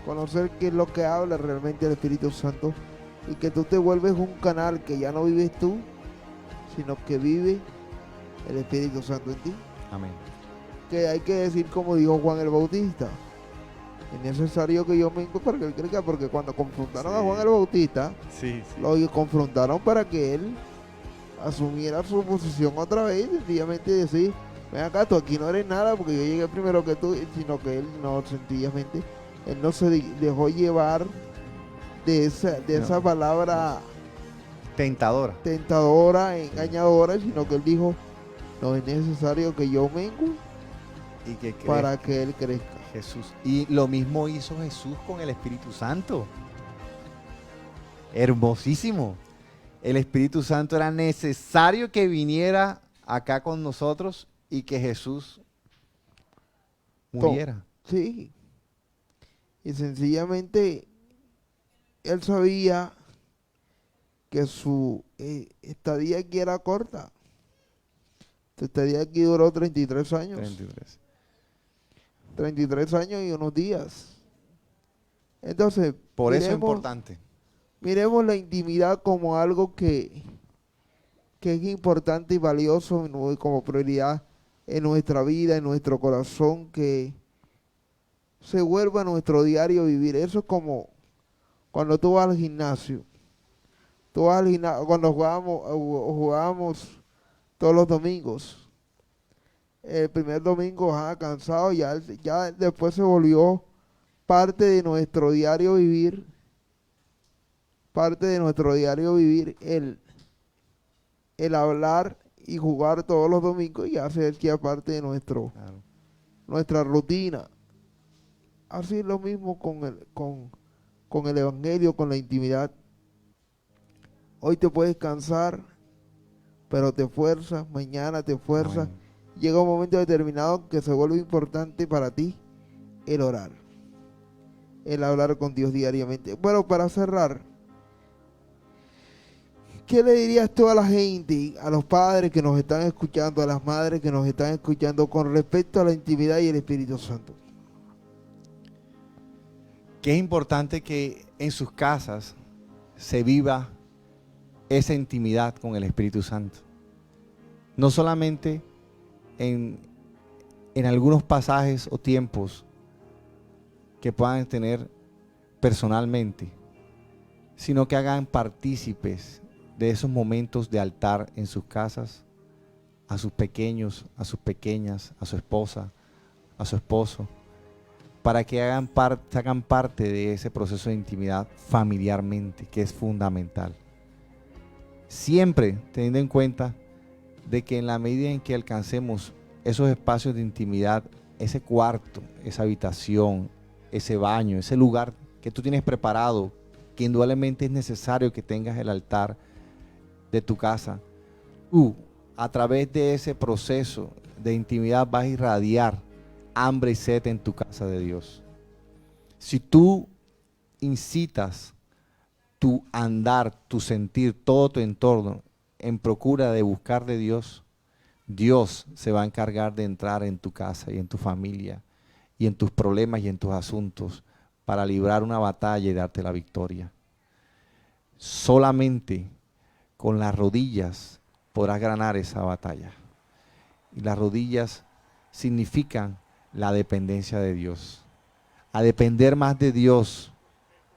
conocer qué es lo que habla realmente el Espíritu Santo, y que tú te vuelves un canal que ya no vives tú, sino que vive el Espíritu Santo en ti. Amén. Que hay que decir como dijo Juan el Bautista, es necesario que yo mengue para que él crezca, porque cuando confrontaron a Juan el Bautista, lo confrontaron para que él asumiera su posición otra vez, y sencillamente decir, ven acá, tú aquí no eres nada porque yo llegué primero que tú, sino que él no, sencillamente, él no se dejó llevar de esa palabra tentadora, engañadora, sino que él dijo, no es necesario que yo mengue y que para que él crezca. Jesús. Y lo mismo hizo Jesús con el Espíritu Santo. Hermosísimo. El Espíritu Santo era necesario que viniera acá con nosotros y que Jesús muriera. Sí. Y sencillamente él sabía que su estadía aquí era corta. Su estadía aquí duró 33 años. 33 años y unos días. Entonces, por eso es importante. Miremos la intimidad como algo que es importante y valioso como prioridad en nuestra vida, en nuestro corazón, que se vuelva nuestro diario vivir. Eso es como cuando tú vas al gimnasio. Tú vas al gimnasio, cuando jugábamos todos los domingos. El primer domingo, cansado, ya después se volvió parte de nuestro diario vivir. Parte de nuestro diario vivir el hablar y jugar todos los domingos, y hacer ya parte de nuestra rutina. Así es lo mismo con el evangelio, con la intimidad. Hoy te puedes cansar, pero te esfuerzas, mañana te esfuerzas. Amén. Llega un momento determinado que se vuelve importante para ti el orar, el hablar con Dios diariamente. Bueno, para cerrar, ¿qué le dirías tú a la gente, a los padres que nos están escuchando, a las madres que nos están escuchando con respecto a la intimidad y el Espíritu Santo? Que es importante que en sus casas se viva esa intimidad con el Espíritu Santo. No solamente en algunos pasajes o tiempos que puedan tener personalmente, sino que hagan partícipes de esos momentos de altar en sus casas, a sus pequeños, a sus pequeñas, a su esposa, a su esposo, para que hagan parte de ese proceso de intimidad familiarmente, que es fundamental. Siempre teniendo en cuenta de que en la medida en que alcancemos esos espacios de intimidad, ese cuarto, esa habitación, ese baño, ese lugar que tú tienes preparado, que indudablemente es necesario que tengas el altar de tu casa, tú a través de ese proceso de intimidad vas a irradiar hambre y sed en tu casa de Dios. Si tú incitas tu andar, tu sentir, todo tu entorno en procura de buscar de Dios, Dios se va a encargar de entrar en tu casa y en tu familia y en tus problemas y en tus asuntos para librar una batalla y darte la victoria. Solamente con las rodillas podrás ganar esa batalla. Y las rodillas significan la dependencia de Dios. A depender más de Dios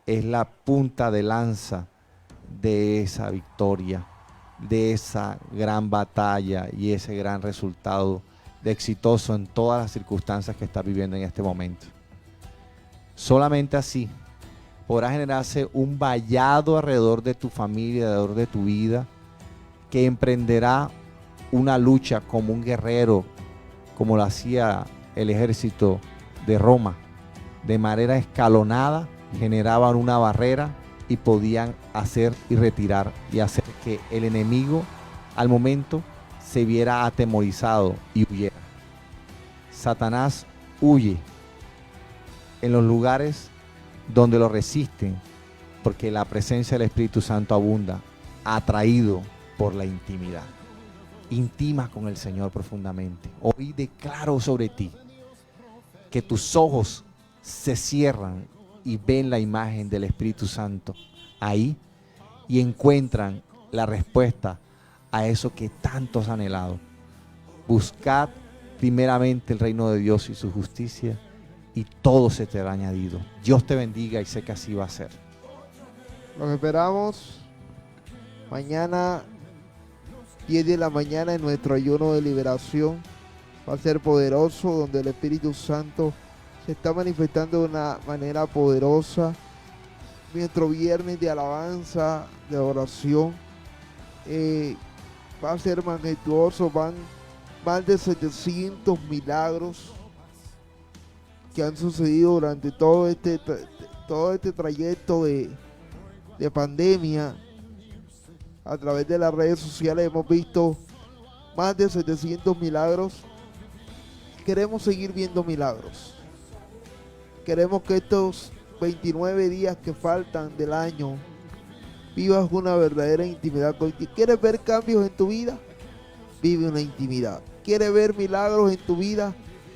es la punta de lanza de esa victoria, de esa gran batalla y ese gran resultado de exitoso en todas las circunstancias que estás viviendo en este momento. Solamente así podrá generarse un vallado alrededor de tu familia, alrededor de tu vida, que emprenderá una lucha como un guerrero, como lo hacía el ejército de Roma. De manera escalonada generaban una barrera y podían hacer y retirar y hacer que el enemigo al momento se viera atemorizado y huyera. Satanás huye en los lugares donde lo resisten, porque la presencia del Espíritu Santo abunda, atraído por la intimidad. Intima con el Señor profundamente. Hoy declaro sobre ti que tus ojos se cierran y ven la imagen del Espíritu Santo ahí y encuentran la respuesta a eso que tantos han anhelado. Buscad primeramente el reino de Dios y su justicia y todo se te hará añadido. Dios te bendiga y sé que así va a ser. Los esperamos mañana 10 de la mañana en nuestro ayuno de liberación. Va a ser poderoso, donde el Espíritu Santo se está manifestando de una manera poderosa. Nuestro viernes de alabanza, de oración, va a ser majestuoso. Van más de 700 milagros que han sucedido durante todo este trayecto de pandemia. A través de las redes sociales hemos visto más de 700 milagros. Queremos seguir viendo milagros. Queremos que estos 29 días que faltan del año vivas una verdadera intimidad con Dios. ¿Quieres ver cambios en tu vida? Vive una intimidad. ¿Quieres ver milagros en tu vida?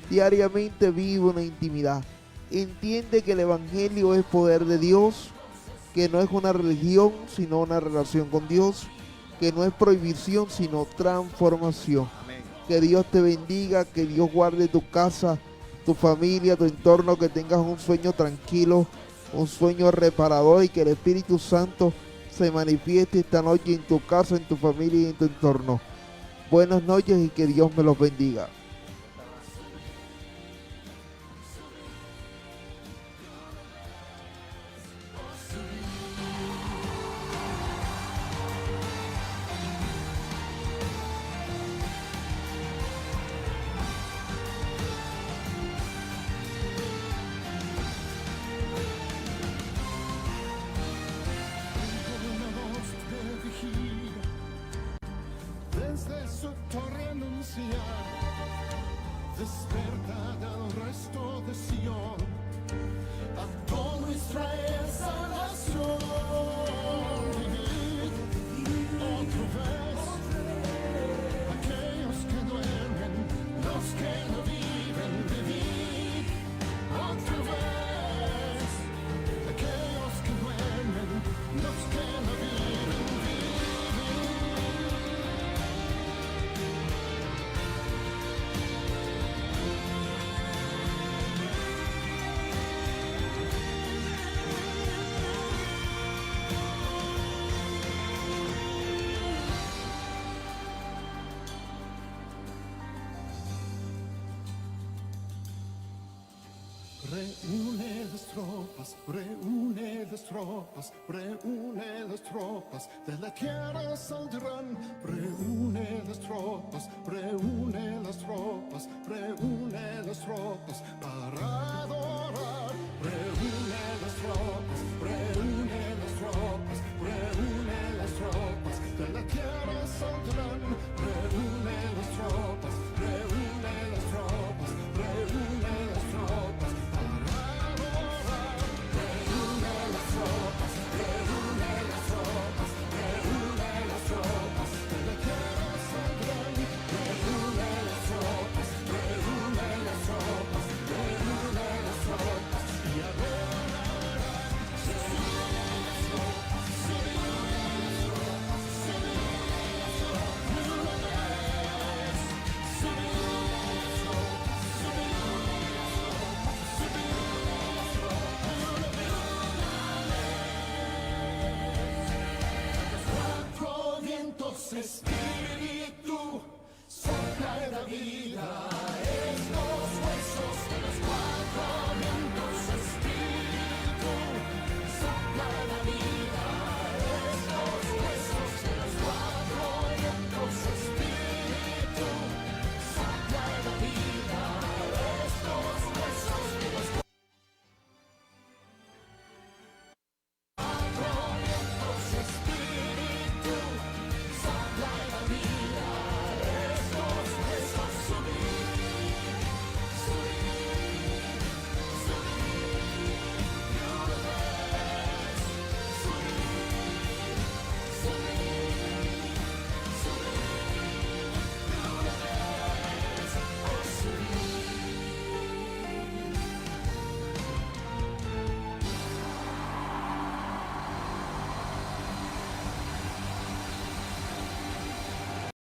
Diariamente vive una intimidad. Entiende que el Evangelio es poder de Dios, que no es una religión, sino una relación con Dios, que no es prohibición, sino transformación. Amén. Que Dios te bendiga, que Dios guarde tu casa, tu familia, tu entorno, que tengas un sueño tranquilo, un sueño reparador y que el Espíritu Santo se manifieste esta noche en tu casa, en tu familia y en tu entorno. Buenas noches y que Dios me los bendiga. Desde su torre anunciar reúne las tropas, reúne las tropas, reúne las tropas, de la tierra saldrán, reúne las tropas, reúne las tropas, reúne las tropas, para adorar, reúne las tropas, reúne las tropas, reúne las tropas, de la tierra saldrán, reúne las tropas, reúne las tropas, reúne las tropas, para adorar, reúne las tropas, reúne las tropas, reúne las tropas, de la tierra saldrán, reúne las tropas, reúne las tropas, reúne las tropas, y adorarán, reúne las tropas, reúne las tropas, reúne las tropas, una vez, reúne las tropas, reúne las tropas, reúne las tropas, una vez. Cuatro vientos, espíritu, sopla en la vida.